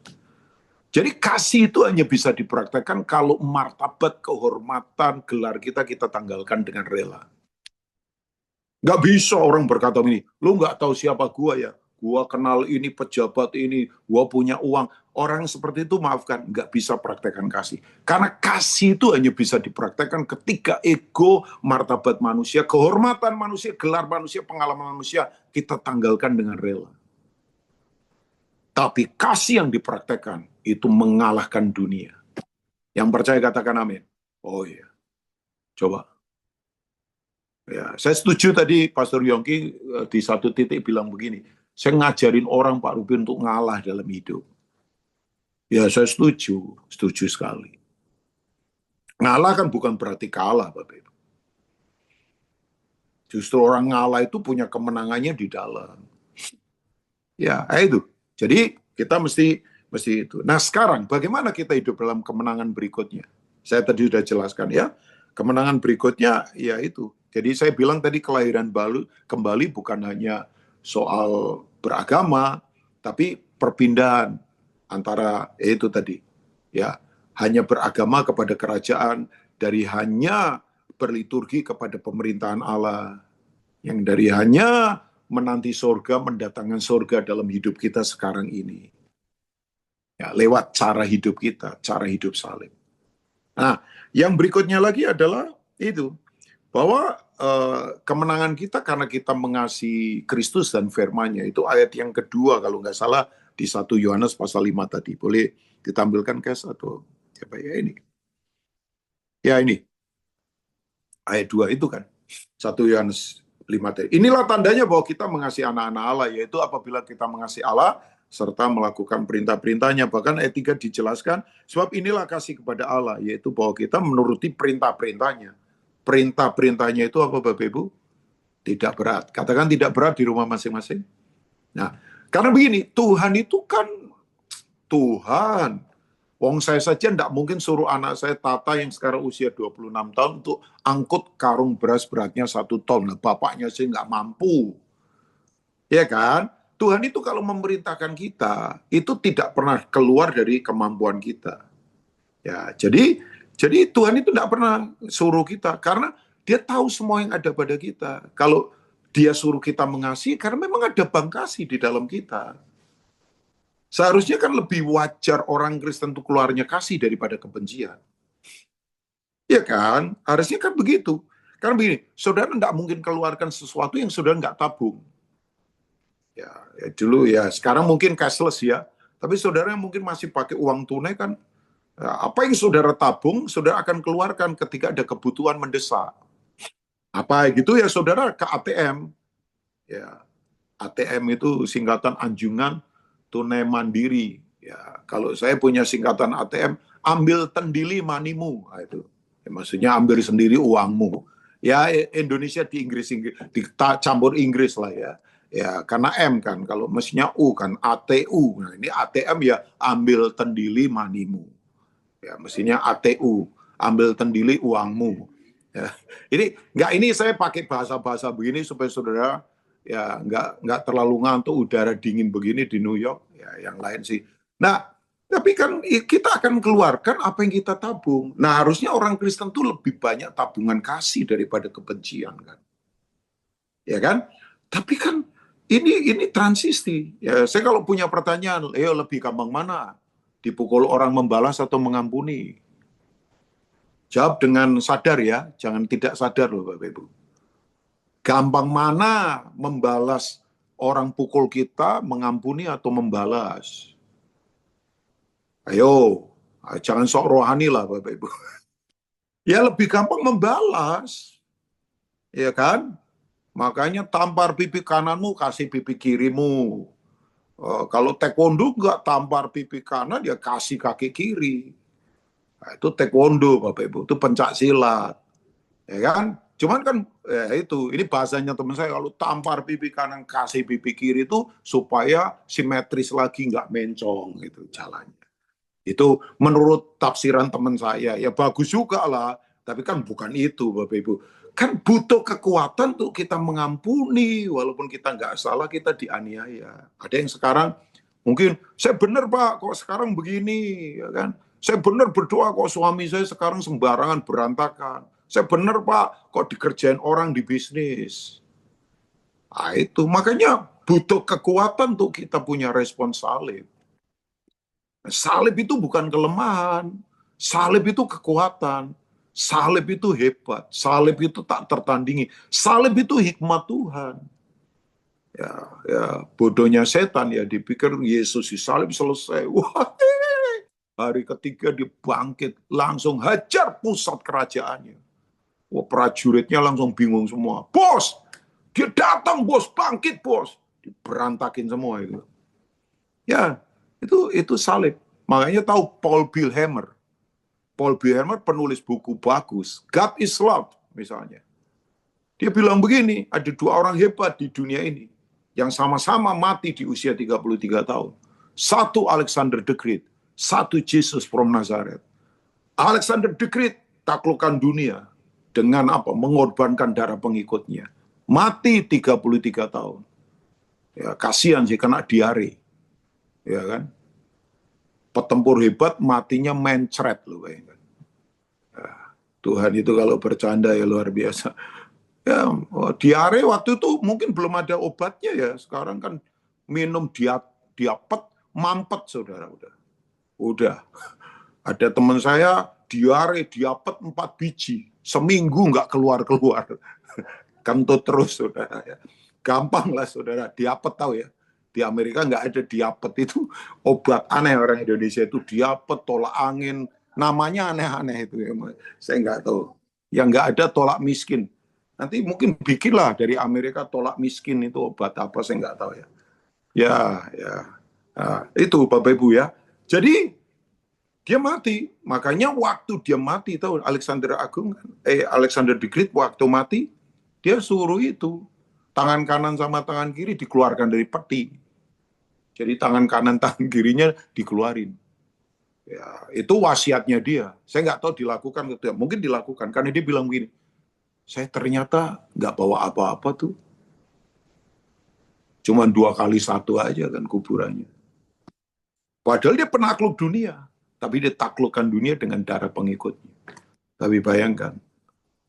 Jadi kasih itu hanya bisa dipraktekkan kalau martabat, kehormatan, gelar kita tanggalkan dengan rela. Nggak bisa orang berkata ini, lu nggak tahu siapa gua ya, gua kenal ini pejabat ini, gua punya uang. Orang seperti itu maafkan, nggak bisa praktekkan kasih. Karena kasih itu hanya bisa dipraktekkan ketika ego, martabat manusia, kehormatan manusia, gelar manusia, pengalaman manusia, kita tanggalkan dengan rela. Tapi kasih yang dipraktekkan itu mengalahkan dunia. Yang percaya katakan amin. Oh iya, coba. Ya, saya setuju tadi Pastor Yongki di satu titik bilang begini, saya ngajarin orang Pak Ruben untuk ngalah dalam hidup. Ya saya setuju sekali. Ngalah kan bukan berarti kalah, Bapak Ibu. Justru orang ngalah itu punya kemenangannya di dalam. Ya, itu. Jadi kita mesti itu. Nah sekarang bagaimana kita hidup dalam kemenangan berikutnya? Saya tadi sudah jelaskan ya. Kemenangan berikutnya ya itu. Jadi saya bilang tadi kelahiran kembali bukan hanya soal beragama, tapi perpindahan antara itu tadi. Ya, hanya beragama kepada kerajaan, dari hanya berliturgi kepada pemerintahan Allah, yang dari hanya menanti surga, mendatangkan surga dalam hidup kita sekarang ini. Ya, lewat cara hidup kita, cara hidup salib. Nah, yang berikutnya lagi adalah itu, bahwa kemenangan kita karena kita mengasihi Kristus dan firman-Nya. Itu ayat yang kedua kalau nggak salah di 1 Yohanes pasal 5 tadi. Boleh ditampilkan Kes atau siapa ya ini? Ya ini, ayat 2 itu kan. 1 Yohanes 5 tadi. Inilah tandanya bahwa kita mengasihi anak-anak Allah, yaitu apabila kita mengasihi Allah serta melakukan perintah-perintahnya. Bahkan ayat 3 dijelaskan, sebab inilah kasih kepada Allah, yaitu bahwa kita menuruti perintah-perintahnya. Perintah-perintahnya itu apa Bapak Ibu? Tidak berat. Katakan tidak berat di rumah masing-masing. Nah, karena begini, Tuhan itu kan Tuhan. Wong saya saja tidak mungkin suruh anak saya Tata yang sekarang usia 26 tahun untuk angkut karung beras beratnya 1 ton. Nah, bapaknya sih nggak mampu. Ya kan? Tuhan itu kalau memerintahkan kita, itu tidak pernah keluar dari kemampuan kita. Ya, jadi Tuhan itu tidak pernah suruh kita, karena dia tahu semua yang ada pada kita. Kalau dia suruh kita mengasihi, karena memang ada bank kasih di dalam kita. Seharusnya kan lebih wajar orang Kristen itu keluarnya kasih daripada kebencian. Ya kan? Harusnya kan begitu. Karena begini, saudara tidak mungkin keluarkan sesuatu yang saudara nggak tabung. Ya dulu ya, sekarang mungkin cashless ya. Tapi saudara yang mungkin masih pakai uang tunai kan, apa yang saudara tabung, saudara akan keluarkan ketika ada kebutuhan mendesak. Apa gitu ya saudara ke ATM. Ya, ATM itu singkatan Anjungan Tunai Mandiri. Ya, kalau saya punya singkatan ATM, ambil tendili manimu. Nah, itu. Ya, maksudnya ambil sendiri uangmu. Ya, Indonesia di Inggris campur Inggris lah ya. Ya, karena M kan, kalau mestinya U kan, ATU. Nah, ini ATM ya ambil tendili manimu. Ya, mestinya ATU. ambil tendili uangmu. Ya. Ini saya pakai bahasa-bahasa begini supaya saudara ya nggak terlalu ngantuk udara dingin begini di New York. Ya, yang lain sih. Nah, tapi kan kita akan keluarkan apa yang kita tabung. Nah, harusnya orang Kristen tuh lebih banyak tabungan kasih daripada kebencian kan. Ya kan? Tapi kan ini transisi. Ya, saya kalau punya pertanyaan, lebih gampang mana? Dipukul orang membalas atau mengampuni? Jawab dengan sadar ya, jangan tidak sadar loh Bapak Ibu. Gampang mana membalas orang pukul kita, mengampuni atau membalas? Ayo, jangan sok rohani lah Bapak Ibu. Ya lebih gampang membalas, ya kan? Makanya tampar pipi kananmu, kasih pipi kirimu. Kalau taekwondo nggak tampar pipi kanan, dia kasih kaki kiri. Nah, itu taekwondo, Bapak Ibu. Itu pencak silat. Ya kan? Cuman kan itu, ini bahasanya teman saya, kalau tampar pipi kanan, kasih pipi kiri itu supaya simetris lagi, nggak mencong gitu jalannya. Itu menurut tafsiran teman saya. Ya bagus juga lah, tapi kan bukan itu Bapak Ibu. Kan butuh kekuatan untuk kita mengampuni, walaupun kita nggak salah, kita dianiaya. Ada yang sekarang mungkin, saya benar Pak, kok sekarang begini, ya kan? Saya benar berdoa kok suami saya sekarang sembarangan berantakan. Saya benar Pak, kok dikerjain orang di bisnis. Nah itu, makanya butuh kekuatan untuk kita punya respon salib. Salib itu bukan kelemahan, salib itu kekuatan, salib itu hebat, salib itu tak tertandingi, salib itu hikmat Tuhan. Ya, bodohnya setan ya dipikir Yesus disalib selesai. Wah, hari ketiga dia bangkit, langsung hajar pusat kerajaannya. Wah, prajuritnya langsung bingung semua. Bos, dia datang bos, bangkit bos. Diberantakin semua itu. Ya, itu salib. Makanya tahu Paul Bilhammer. Paul Bilhammer penulis buku bagus, God is Love misalnya. Dia bilang begini, ada dua orang hebat di dunia ini yang sama-sama mati di usia 33 tahun. Satu Alexander the Great, satu Jesus from Nazareth. Alexander the Great taklukkan dunia dengan apa? Mengorbankan darah pengikutnya. Mati 33 tahun. Ya, kasihan sih kena diare. Ya kan? Petempur hebat matinya mencret loh bayangkan. Tuhan itu kalau bercanda ya luar biasa. Ya, diare waktu itu mungkin belum ada obatnya ya. Sekarang kan minum diapet, mampet saudara udah. Ada teman saya diare diapet 4 biji, seminggu nggak keluar. Kentut terus saudara ya. Gampang lah saudara, diapet tahu ya. Di Amerika nggak ada diapet, itu obat aneh orang Indonesia itu diapet, tolak angin, namanya aneh-aneh itu ya. Saya nggak tahu. Yang nggak ada tolak miskin. Nanti mungkin bikinlah dari Amerika tolak miskin itu obat apa saya nggak tahu ya. Ya. Nah, itu Bapak Ibu ya. Jadi dia mati. Makanya waktu dia mati tahu Alexander the Great waktu mati dia suruh itu tangan kanan sama tangan kiri dikeluarkan dari peti. Jadi tangan kanan tangan kirinya dikeluarin. Ya, itu wasiatnya dia. Saya nggak tahu dilakukan atau tidak. Mungkin dilakukan karena dia bilang begini. Saya ternyata nggak bawa apa-apa tuh. Cuma 2x1 aja kan kuburannya. Padahal dia penakluk dunia. Tapi dia taklukkan dunia dengan darah pengikutnya. Tapi bayangkan,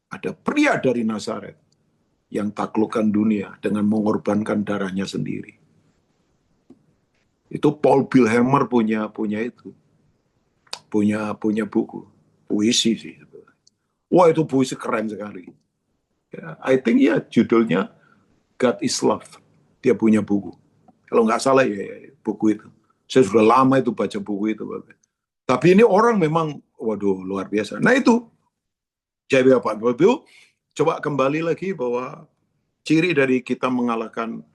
ada pria dari Nazaret yang taklukkan dunia dengan mengorbankan darahnya sendiri. Itu Paul Bilhammer punya itu. Punya buku. Puisi sih. Wah itu puisi keren sekali. I think ya judulnya God is Love. Dia punya buku. Kalau nggak salah ya buku itu. Saya sudah lama itu baca buku itu. Tapi ini orang memang, waduh luar biasa. Nah itu, jadi apa? Bapak-Ibu, coba kembali lagi bahwa ciri dari kita mengalahkan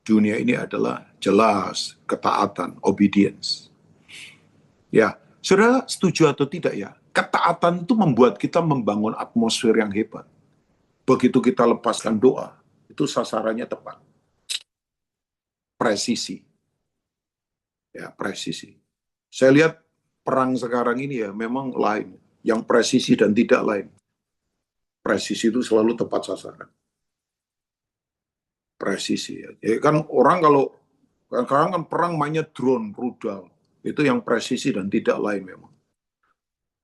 dunia ini adalah jelas ketaatan, obedience. Ya, saudara setuju atau tidak ya? Ketaatan itu membuat kita membangun atmosfer yang hebat. Begitu kita lepaskan doa, itu sasarannya tepat. Presisi. Ya, presisi. Saya lihat perang sekarang ini ya memang lain. yang presisi dan tidak lain. Presisi itu selalu tepat sasaran. Presisi ya. Jadi kan orang kalau sekarang kan perang mainnya drone, rudal. Itu yang presisi dan tidak lain memang.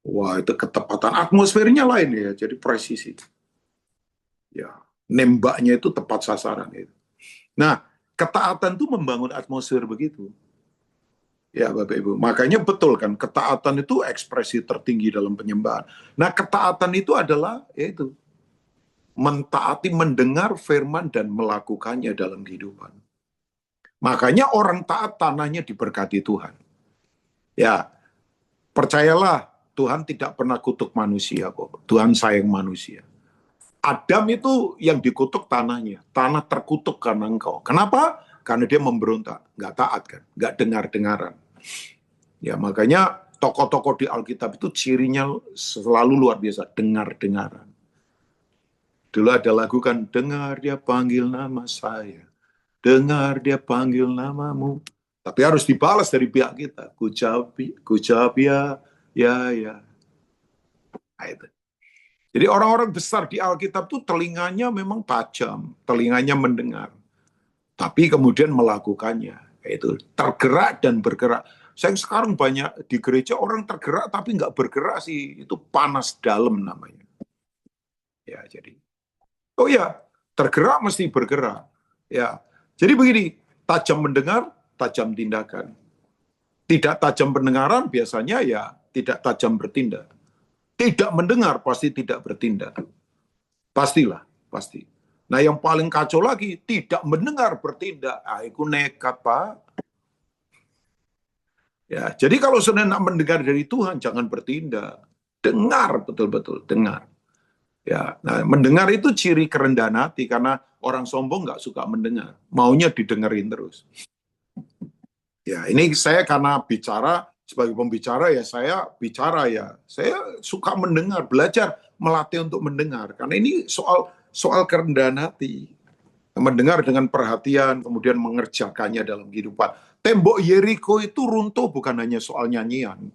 Wah, itu ketepatan atmosfernya lain ya, jadi presisi. Ya, nembaknya itu tepat sasaran itu. Nah, ketaatan itu membangun atmosfer begitu. Ya, Bapak Ibu. Makanya betul kan, ketaatan itu ekspresi tertinggi dalam penyembahan. Nah, ketaatan itu adalah yaitu mentaati, mendengar firman dan melakukannya dalam kehidupan. Makanya orang taat tanahnya diberkati Tuhan. Ya, percayalah Tuhan tidak pernah kutuk manusia kok. Tuhan sayang manusia. Adam itu yang dikutuk tanahnya. Tanah terkutuk karena engkau. Kenapa? Karena dia memberontak. Nggak taat kan. Nggak dengar-dengaran. Ya, makanya tokoh-tokoh di Alkitab itu cirinya selalu luar biasa. Dengar-dengaran. Dulu ada lagu kan, dengar dia panggil nama saya. Dengar dia panggil namamu. Tapi harus dibalas dari pihak kita. Ku jawab ya, ya. Nah, itu. Jadi orang-orang besar di Alkitab itu telinganya memang tajam. Telinganya mendengar. Tapi kemudian melakukannya. Itu tergerak dan bergerak. Saya sekarang banyak di gereja orang tergerak tapi nggak bergerak sih. Itu panas dalam namanya. Ya, jadi. Oh ya, tergerak mesti bergerak. Ya, jadi begini, tajam mendengar, tajam tindakan. Tidak tajam pendengaran biasanya ya tidak tajam bertindak. Tidak mendengar pasti tidak bertindak. Pastilah, pasti. Nah yang paling kacau lagi, tidak mendengar bertindak. Itu nekat, Pak. Ya, jadi kalau sudah nak mendengar dari Tuhan, jangan bertindak. Dengar betul-betul, dengar. Ya, nah, mendengar itu ciri kerendahan hati karena orang sombong nggak suka mendengar, maunya didengerin terus. Ya, ini saya karena bicara sebagai pembicara ya saya bicara ya, saya suka mendengar, belajar melatih untuk mendengar karena ini soal kerendahan hati, mendengar dengan perhatian kemudian mengerjakannya dalam kehidupan. Tembok Yeriko itu runtuh bukan hanya soal nyanyian,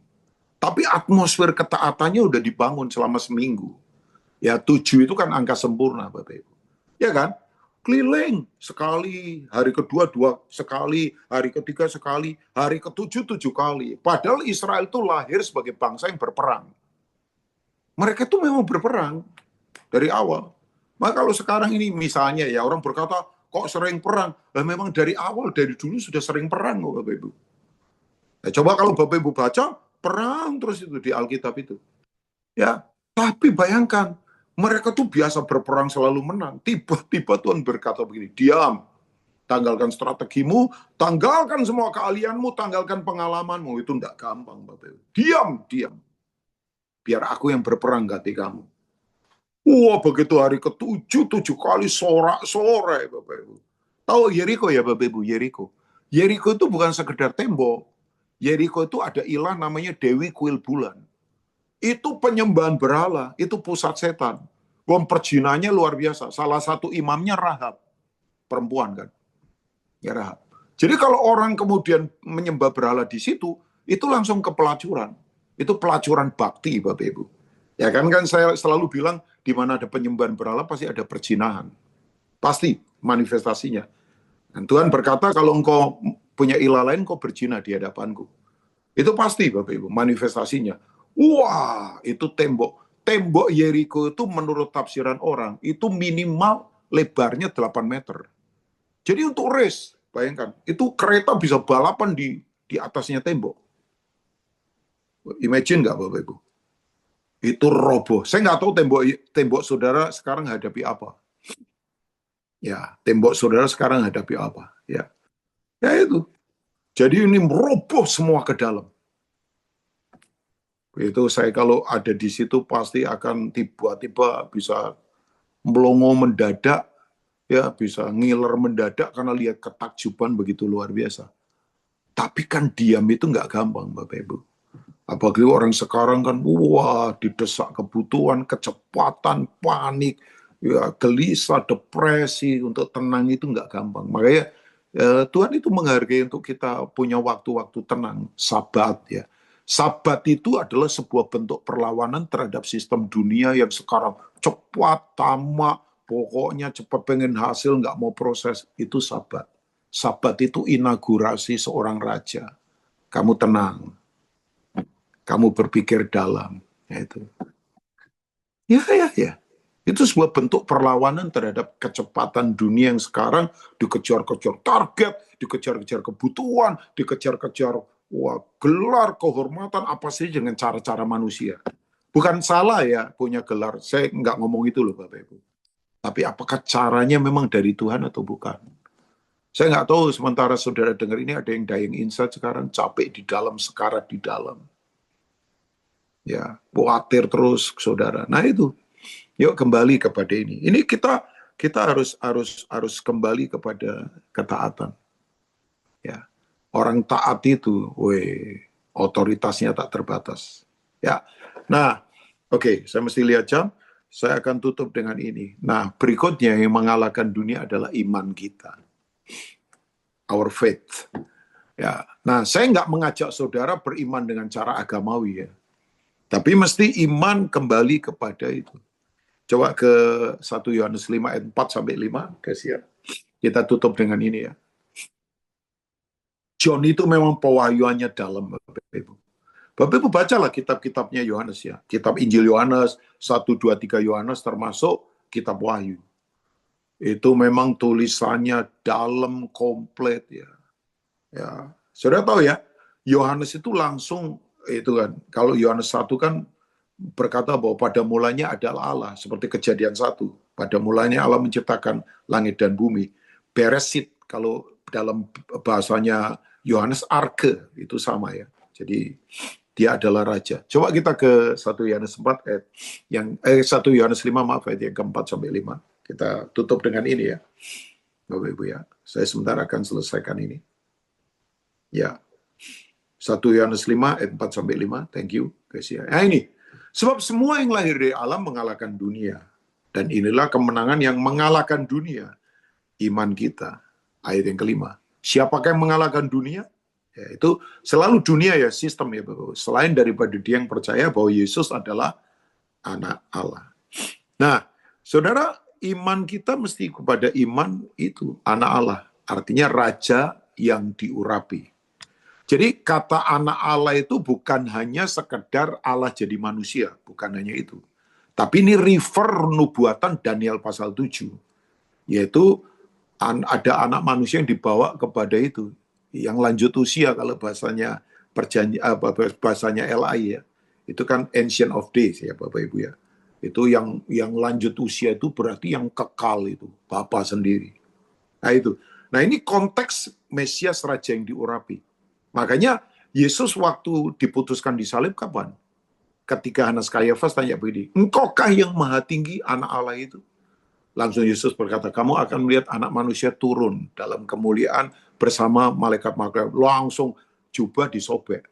tapi atmosfer ketaatannya udah dibangun selama seminggu. Ya 7 itu kan angka sempurna Bapak Ibu. Ya kan? Keliling sekali, hari kedua 2 sekali, hari ketiga sekali, hari ke-7 7 kali. Padahal Israel itu lahir sebagai bangsa yang berperang. Mereka itu memang berperang dari awal. Maka kalau sekarang ini misalnya ya orang berkata kok sering perang. Nah, memang dari awal, dari dulu sudah sering perang kok Bapak Ibu. Nah, coba kalau Bapak Ibu baca, perang terus itu di Alkitab itu. Ya, tapi bayangkan mereka tuh biasa berperang selalu menang. Tiba-tiba Tuhan berkata begini, diam, tanggalkan strategimu, tanggalkan semua keahlianmu, tanggalkan pengalamanmu. Itu enggak gampang, Bapak Ibu. Diam. Biar aku yang berperang ganti kamu. Wah, begitu hari ke-7, 7 kali sorak-sorai, Bapak Ibu. Tahu Yeriko ya, Bapak Ibu, Yeriko. Yeriko itu bukan sekedar tembok. Yeriko itu ada ilah namanya Dewi Kuil Bulan. Itu penyembahan berhala, itu pusat setan. Perjinanya luar biasa. Salah satu imamnya Rahab, perempuan kan. Ya Rahab. Jadi kalau orang kemudian menyembah berhala di situ, itu langsung ke pelacuran. Itu pelacuran bakti, Bapak Ibu. Ya kan saya selalu bilang, di mana ada penyembahan berhala pasti ada perjinahan. Pasti manifestasinya. Dan Tuhan berkata, kalau engkau punya ilah lain, kau berzina di hadapanku. Itu pasti, Bapak Ibu, manifestasinya. Wah, itu tembok. Tembok Yeriko itu menurut tafsiran orang, itu minimal lebarnya 8 meter. Jadi untuk race, bayangkan, itu kereta bisa balapan di atasnya tembok. Imagine nggak Bapak Ibu? Itu roboh. Saya nggak tahu tembok saudara sekarang hadapi apa. Ya, tembok saudara sekarang hadapi apa. Ya itu. Jadi ini meroboh semua ke dalam. Itu saya kalau ada di situ pasti akan tiba-tiba bisa melongo mendadak, ya bisa ngiler mendadak karena lihat ketakjuban begitu luar biasa. Tapi kan diam itu nggak gampang, Bapak Ibu. Apalagi orang sekarang kan, wah, didesak kebutuhan, kecepatan, panik, ya gelisah, depresi, untuk tenang itu nggak gampang. Makanya Tuhan itu menghargai untuk kita punya waktu-waktu tenang, sabat ya. Sabat itu adalah sebuah bentuk perlawanan terhadap sistem dunia yang sekarang cepat, tamak, pokoknya cepat pengen hasil, nggak mau proses. Itu sabat. Sabat itu inaugurasi seorang raja. Kamu tenang, kamu berpikir dalam. Ya, itu. Ya. Itu sebuah bentuk perlawanan terhadap kecepatan dunia yang sekarang dikejar-kejar target, dikejar-kejar kebutuhan, dikejar-kejar gelar, kehormatan, apa sih dengan cara-cara manusia. Bukan salah ya punya gelar, saya nggak ngomong itu loh Bapak Ibu. Tapi apakah caranya memang dari Tuhan atau bukan? Saya nggak tahu sementara saudara dengar ini ada yang dying inside sekarang, capek di dalam, sekarat di dalam. Ya, khawatir terus saudara. Nah itu. Yuk kembali kepada ini. Ini kita harus kembali kepada ketaatan. Ya, orang taat itu, otoritasnya tak terbatas. Ya, nah, oke, saya mesti lihat jam. Saya akan tutup dengan ini. Nah, berikutnya yang mengalahkan dunia adalah iman kita, our faith. Ya, nah, saya nggak mengajak saudara beriman dengan cara agamawi ya, tapi mesti iman kembali kepada itu. Coba ke 1 Yohanes 5 ayat 4 sampai 5, guys ya. Kita tutup dengan ini ya. John itu memang pewahyuannya dalam, Bapak Ibu. Bapak Ibu bacalah kitab-kitabnya Yohanes ya. Kitab Injil Yohanes, 1, 2, 3 Yohanes termasuk kitab Wahyu. Itu memang tulisannya dalam komplit ya. Ya, saudara tahu ya, Yohanes itu langsung itu kan. Kalau Yohanes 1 kan berkata bahwa pada mulanya adalah Allah, seperti Kejadian 1. Pada mulanya Allah menciptakan langit dan bumi. Beresit, kalau dalam bahasanya Yohanes arke, itu sama ya. Jadi dia adalah raja. Coba kita ke 1 Yohanes 4 ayat yang 1 Yohanes 5 maaf ayat yang ke-4 sampai 5. Kita tutup dengan ini ya. Bapak Ibu ya. Saya sebentar akan selesaikan ini. Ya. 1 Yohanes 5 ayat 4 sampai 5. Thank you guys ya. Nah ini. Sebab semua yang lahir dari alam mengalahkan dunia. Dan inilah kemenangan yang mengalahkan dunia. Iman kita. Ayat yang ke-5. Siapakah yang mengalahkan dunia? Ya, itu selalu dunia ya, sistem ya Bapak. Selain daripada dia yang percaya bahwa Yesus adalah anak Allah. Nah, saudara, iman kita mesti kepada iman itu, anak Allah. Artinya raja yang diurapi. Jadi kata anak Allah itu bukan hanya sekedar Allah jadi manusia, bukan hanya itu. Tapi ini refer nubuatan Daniel pasal 7, yaitu ada anak manusia yang dibawa kepada itu, yang lanjut usia kalau bahasanya bahasanya LI ya. Itu kan ancient of days ya Bapak Ibu ya. Itu yang lanjut usia itu berarti yang kekal itu, Bapa sendiri. Nah itu. Nah ini konteks Mesias Raja yang diurapi. Makanya Yesus waktu diputuskan disalib kapan? Ketika Hanas Kayafas tanya begini, engkaukah yang maha tinggi anak Allah itu? Langsung Yesus berkata, kamu akan melihat anak manusia turun dalam kemuliaan bersama malaikat-malaikat. Langsung jubah disobek.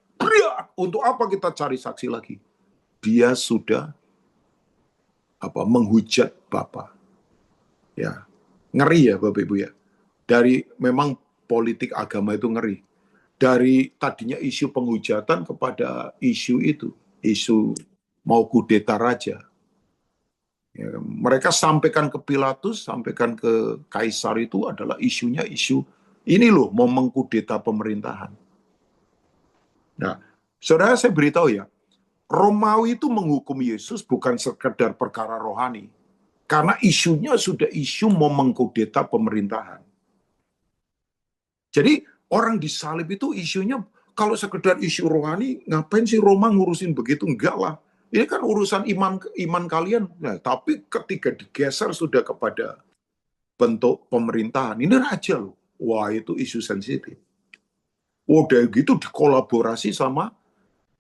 Untuk apa kita cari saksi lagi? Dia sudah menghujat Bapa. Ya, ngeri ya Bapak Ibu ya. Dari memang politik agama itu ngeri. Dari tadinya isu penghujatan kepada isu itu, isu mau kudeta raja. Ya, mereka sampaikan ke Pilatus, sampaikan ke Kaisar itu adalah isunya isu ini loh mau mengkudeta pemerintahan. Nah, saudara saya beritahu ya, Romawi itu menghukum Yesus bukan sekedar perkara rohani, karena isunya sudah isu mau mengkudeta pemerintahan. Jadi orang disalib itu isunya kalau sekedar isu rohani, ngapain sih Roma ngurusin begitu? Enggak lah. Ini kan urusan iman kalian. Nah, tapi ketika digeser sudah kepada bentuk pemerintahan, ini raja loh. Wah, itu isu sensitif. Udah gitu dikolaborasi sama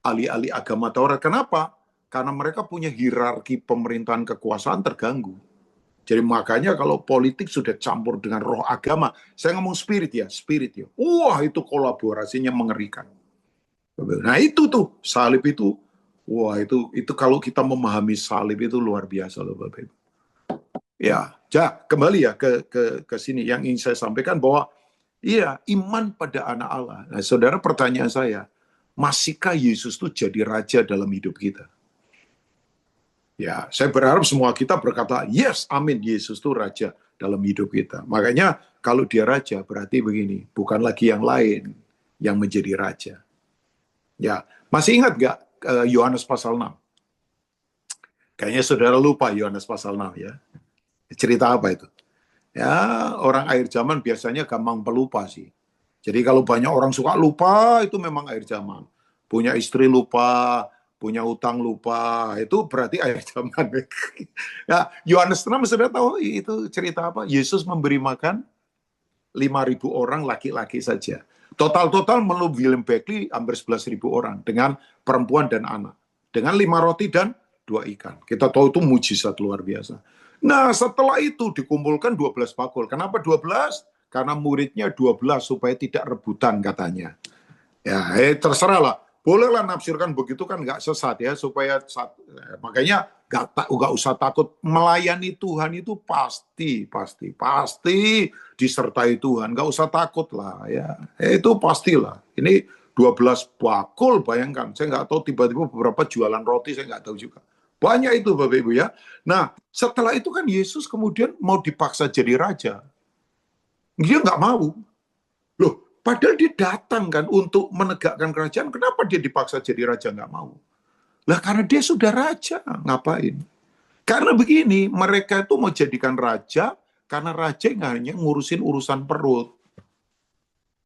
ahli-ahli agama Taurat. Kenapa? Karena mereka punya hierarki pemerintahan kekuasaan terganggu. Jadi makanya kalau politik sudah campur dengan roh agama, saya ngomong spirit ya. Wah, itu kolaborasinya mengerikan. Nah itu tuh, salib itu, wah itu kalau kita memahami salib itu luar biasa loh Bapak Ibu. Ya, kembali ya ke sini yang ingin saya sampaikan bahwa iya, iman pada anak Allah. Nah, saudara pertanyaan saya, masihkah Yesus itu jadi raja dalam hidup kita? Ya, saya berharap semua kita berkata, yes, amin, Yesus itu raja dalam hidup kita. Makanya kalau dia raja, berarti begini, bukan lagi yang lain yang menjadi raja. Ya, masih ingat nggak Yohanes pasal 6? Kayaknya saudara lupa Yohanes pasal 6 ya. Cerita apa itu? Ya, orang akhir zaman biasanya gampang pelupa sih. Jadi kalau banyak orang suka lupa, itu memang akhir zaman. Punya istri lupa, punya utang lupa, itu berarti akhir zaman. Ya, Yohanes 6 sudah tahu itu cerita apa? Yesus memberi makan 5.000 orang laki-laki saja. Total menurut William Beckley hampir 11.000 orang dengan perempuan dan anak. Dengan 5 roti dan 2 ikan. Kita tahu itu mujizat luar biasa. Nah, setelah itu dikumpulkan 12 bakul. Kenapa 12? Karena muridnya 12 supaya tidak rebutan katanya. Ya, terserah lah. Bolehlah nafsirkan begitu kan nggak sesat ya, supaya makanya nggak usah takut melayani Tuhan itu pasti disertai Tuhan, nggak usah takut lah ya, itu pastilah. Ini 12 bakul, bayangkan, saya nggak tahu tiba-tiba beberapa jualan roti, saya nggak tahu juga. Banyak itu Bapak Ibu ya. Nah setelah itu kan Yesus kemudian mau dipaksa jadi raja, dia nggak mau. Loh, padahal dia datang kan untuk menegakkan kerajaan. Kenapa dia dipaksa jadi raja nggak mau? Lah karena dia sudah raja, ngapain? Karena begini, mereka itu mau jadikan raja, karena raja yang hanya ngurusin urusan perut.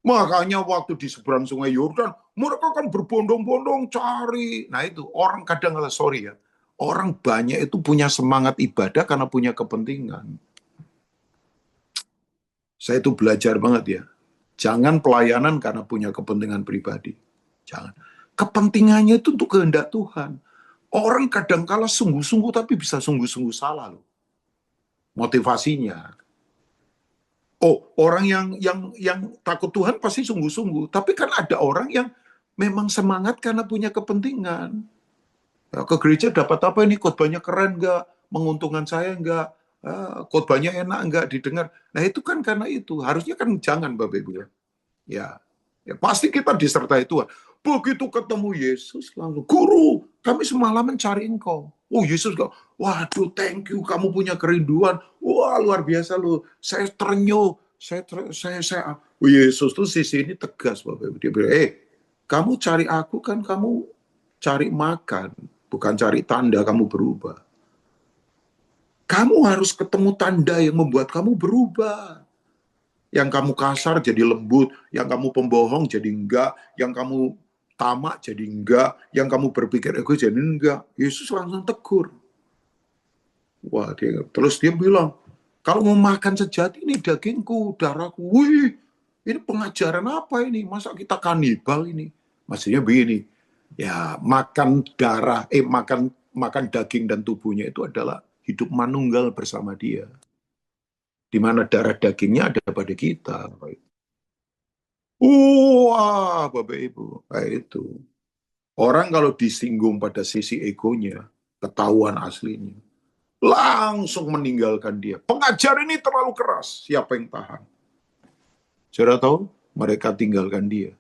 Makanya waktu di seberang sungai Yordan, mereka kan berbondong-bondong cari. Nah itu, orang kadang, sorry ya, orang banyak itu punya semangat ibadah karena punya kepentingan. Saya itu belajar banget ya. Jangan pelayanan karena punya kepentingan pribadi. Jangan. Kepentingannya itu untuk kehendak Tuhan. Orang kadang kala sungguh-sungguh tapi bisa sungguh-sungguh salah loh. Motivasinya. Oh, orang yang takut Tuhan pasti sungguh-sungguh. Tapi kan ada orang yang memang semangat karena punya kepentingan. Ya, ke gereja dapat apa ini? Khotbahnya keren nggak? Menguntungkan saya nggak? Khotbahnya enak nggak didengar? Nah itu kan karena itu. Harusnya kan jangan Bapak Ibu ya. Ya, pasti kita disertai Tuhan. Begitu ketemu Yesus langsung, guru, kami semalam mencari engkau. Oh Yesus, waduh thank you, kamu punya kerinduan. Wah luar biasa loh, saya terenyuh. Oh, Yesus tuh sisi ini tegas Bapak Ibu. Dia bilang, kamu cari aku kan kamu cari makan, bukan cari tanda kamu berubah. Kamu harus ketemu tanda yang membuat kamu berubah. Yang kamu kasar jadi lembut, yang kamu pembohong jadi enggak, yang kamu tamak jadi enggak, yang kamu berpikir egois jadi enggak. Yesus langsung tegur. Wah, terus dia bilang, kalau mau makan sejati ini dagingku, darahku. Wih, ini pengajaran apa ini? Masa kita kanibal ini? Maksudnya begini, ya makan darah, makan daging dan tubuhnya itu adalah hidup manunggal bersama dia. Di mana darah dagingnya ada pada kita. Wah, Bapak Ibu, kayak itu. Orang kalau disinggung pada sisi egonya, ketahuan aslinya, langsung meninggalkan dia. Pengajar ini terlalu keras, siapa yang tahan? Saudara tahu, mereka tinggalkan dia.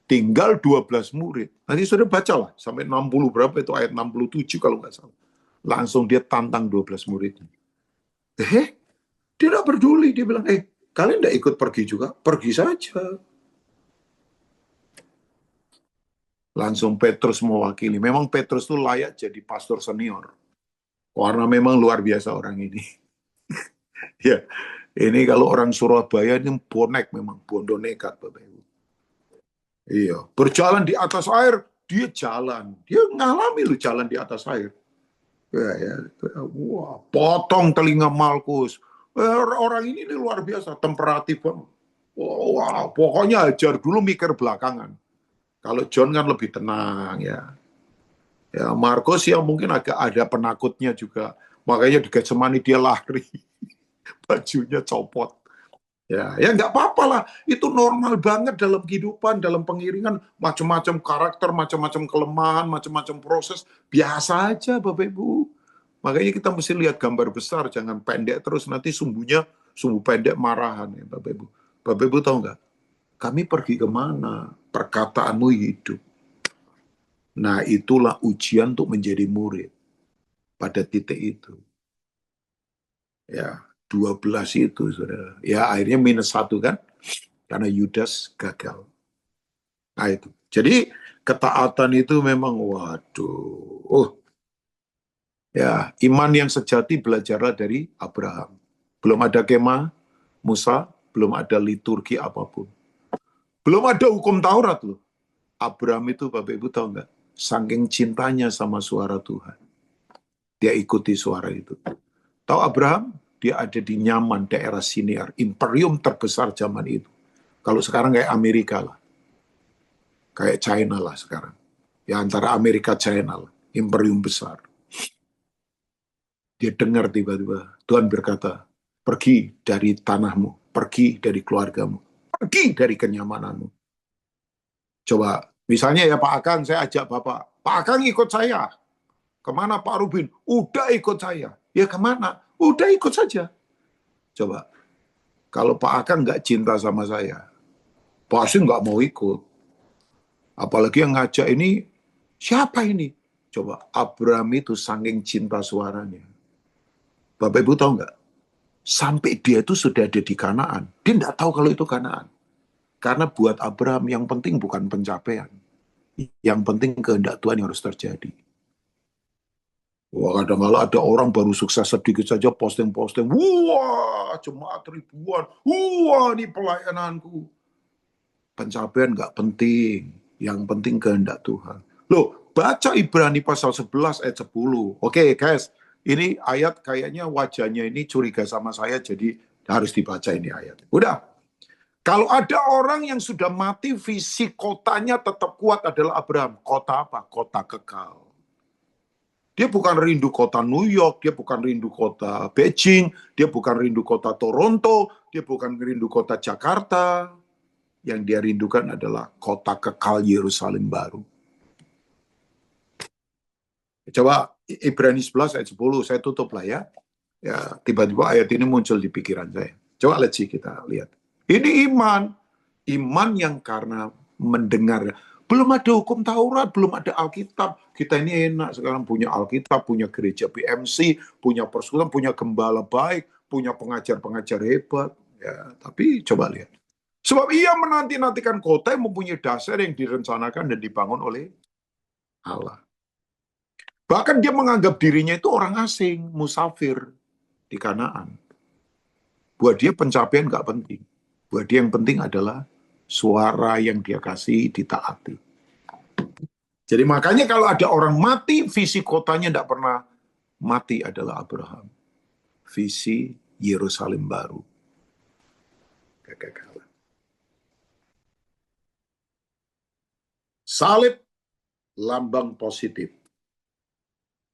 Tinggal 12 murid. Nanti sudah baca lah, sampai 60 berapa itu, ayat 67 kalau nggak salah. Langsung dia tantang 12 muridnya. Dia tidak peduli, dia bilang, kalian tidak ikut pergi juga? Pergi saja. Langsung Petrus mewakili. Memang Petrus itu layak jadi pastor senior. Karena memang luar biasa orang ini. Ya, ini kalau orang Surabaya ini bonek memang, bondo nekat Bapak Ibu. Iya, berjalan di atas air, dia jalan. Dia ngalami loh jalan di atas air. Ya. Wah, potong telinga Malkus. Orang ini luar biasa, temperatif banget. Wah, pokoknya ajar dulu mikir belakangan. Kalau John kan lebih tenang ya. Ya, Markus ya mungkin agak ada penakutnya juga. Makanya di Getsemani dia lari. Bajunya copot. Ya nggak apa-apa lah. Itu normal banget dalam kehidupan, dalam pengiringan. Macam-macam karakter, macam-macam kelemahan, macam-macam proses. Biasa aja Bapak Ibu. Makanya kita mesti lihat gambar besar. Jangan pendek terus. Nanti sumbu pendek marahan ya Bapak Ibu. Bapak Ibu tahu nggak? Kami pergi kemana? Perkataanmu hidup. Nah, itulah ujian untuk menjadi murid pada titik itu. Ya, 12 itu, saudara. Ya, akhirnya -1 kan, karena Yudas gagal. Nah, itu. Jadi, ketaatan itu memang, waduh. Oh, ya, iman yang sejati belajarlah dari Abraham. Belum ada kemah, Musa, belum ada liturgi apapun. Belum ada hukum Taurat loh. Abraham itu, Bapak Ibu tahu nggak? Saking cintanya sama suara Tuhan. Dia ikuti suara itu. Tahu Abraham? Dia ada di Nyaman, daerah Sinear, imperium terbesar zaman itu. Kalau sekarang kayak Amerika lah. Kayak China lah sekarang. Ya antara Amerika China lah. Imperium besar. Dia dengar tiba-tiba. Tuhan berkata, pergi dari tanahmu. Pergi dari keluargamu. Pergi dari kenyamananmu. Coba, misalnya ya Pak Akang, saya ajak Bapak. Pak Akang ikut saya. Kemana Pak Rubin? Udah ikut saya. Ya kemana? Udah ikut saja. Coba, kalau Pak Akang nggak cinta sama saya, pasti nggak mau ikut. Apalagi yang ngajak ini, siapa ini? Coba, Abraham itu saking cinta suaranya. Bapak Ibu tahu nggak? Sampai dia itu sudah ada di Kanaan. Dia nggak tahu kalau itu Kanaan. Karena buat Abraham yang penting bukan pencapaian. Yang penting kehendak Tuhan yang harus terjadi. Wah, kadang-kadang ada orang baru sukses sedikit saja posting-posting. Wah, jemaat ribuan. Wah, ini pelayananku. Pencapaian nggak penting. Yang penting kehendak Tuhan. Loh, baca Ibrani pasal 11 ayat 10. Oke, guys. Ini ayat kayaknya wajahnya ini curiga sama saya, jadi harus dibaca ini ayat. Udah. Kalau ada orang yang sudah mati, visi kotanya tetap kuat adalah Abraham. Kota apa? Kota kekal. Dia bukan rindu kota New York, dia bukan rindu kota Beijing, dia bukan rindu kota Toronto, dia bukan rindu kota Jakarta. Yang dia rindukan adalah kota kekal Yerusalem baru. Coba Ibrani 11 ayat 10, saya tutup lah ya. Ya, tiba-tiba ayat ini muncul di pikiran saya. Coba kita lihat. Ini iman. Iman yang karena mendengar. Belum ada hukum Taurat, belum ada Alkitab. Kita ini enak sekarang punya Alkitab, punya gereja BMC, punya persekutuan, punya gembala baik, punya pengajar-pengajar hebat. Ya, tapi coba lihat. Sebab ia menanti-nantikan kota yang mempunyai dasar yang direncanakan dan dibangun oleh Allah. Bahkan dia menganggap dirinya itu orang asing, musafir di Kanaan. Buat dia pencapaian nggak penting. Buat dia yang penting adalah suara yang dia kasih ditaati. Jadi makanya kalau ada orang mati, visi kotanya tidak pernah mati adalah Abraham. Visi Yerusalem baru. Kegagalan. Salib, lambang positif.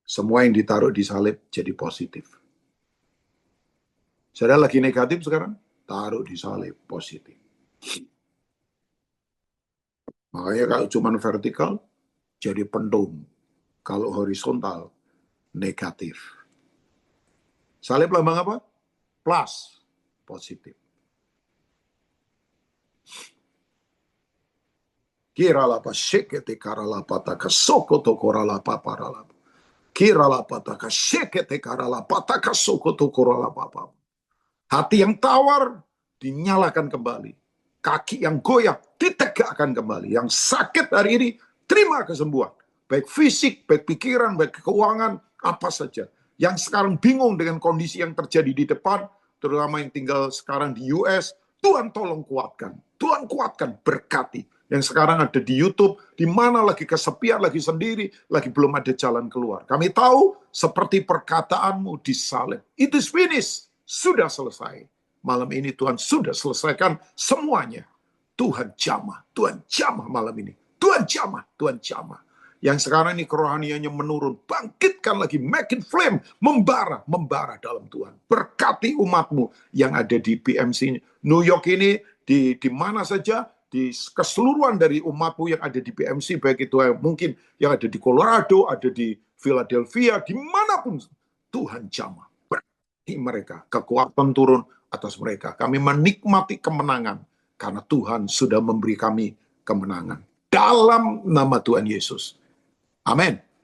Semua yang ditaruh di salib jadi positif. Saya lagi negatif sekarang, taruh di salib positif. Makanya kalau cuma vertikal, jadi pendum. Kalau horizontal, negatif. Salib lambang apa? Plus, positif. Kiralapa shekete karalapata kasokoto koralapa paralapa. Kiralapata kashekete karalapata kasokoto koralapa. Hati yang tawar dinyalakan kembali. Kaki yang goyah ditegakkan kembali. Yang sakit hari ini terima kesembuhan. Baik fisik, baik pikiran, baik keuangan, apa saja. Yang sekarang bingung dengan kondisi yang terjadi di depan, terutama yang tinggal sekarang di US, Tuhan tolong kuatkan. Tuhan kuatkan, berkati. Yang sekarang ada di YouTube, di mana lagi kesepian, lagi sendiri, lagi belum ada jalan keluar. Kami tahu, seperti perkataanmu di salib. It is finished. Sudah selesai. Malam ini Tuhan sudah selesaikan semuanya. Tuhan jamah malam ini. Tuhan jamah. Yang sekarang ini kerohaniannya menurun. Bangkitkan lagi, makin flame, membara dalam Tuhan. Berkati umatmu yang ada di PMC New York ini, di mana saja, di keseluruhan dari umatmu yang ada di PMC, baik itu yang mungkin yang ada di Colorado, ada di Philadelphia, dimanapun Tuhan jamah. Mereka, kekuatan turun atas mereka. Kami menikmati kemenangan karena Tuhan sudah memberi kami kemenangan. Dalam nama Tuhan Yesus, Amin.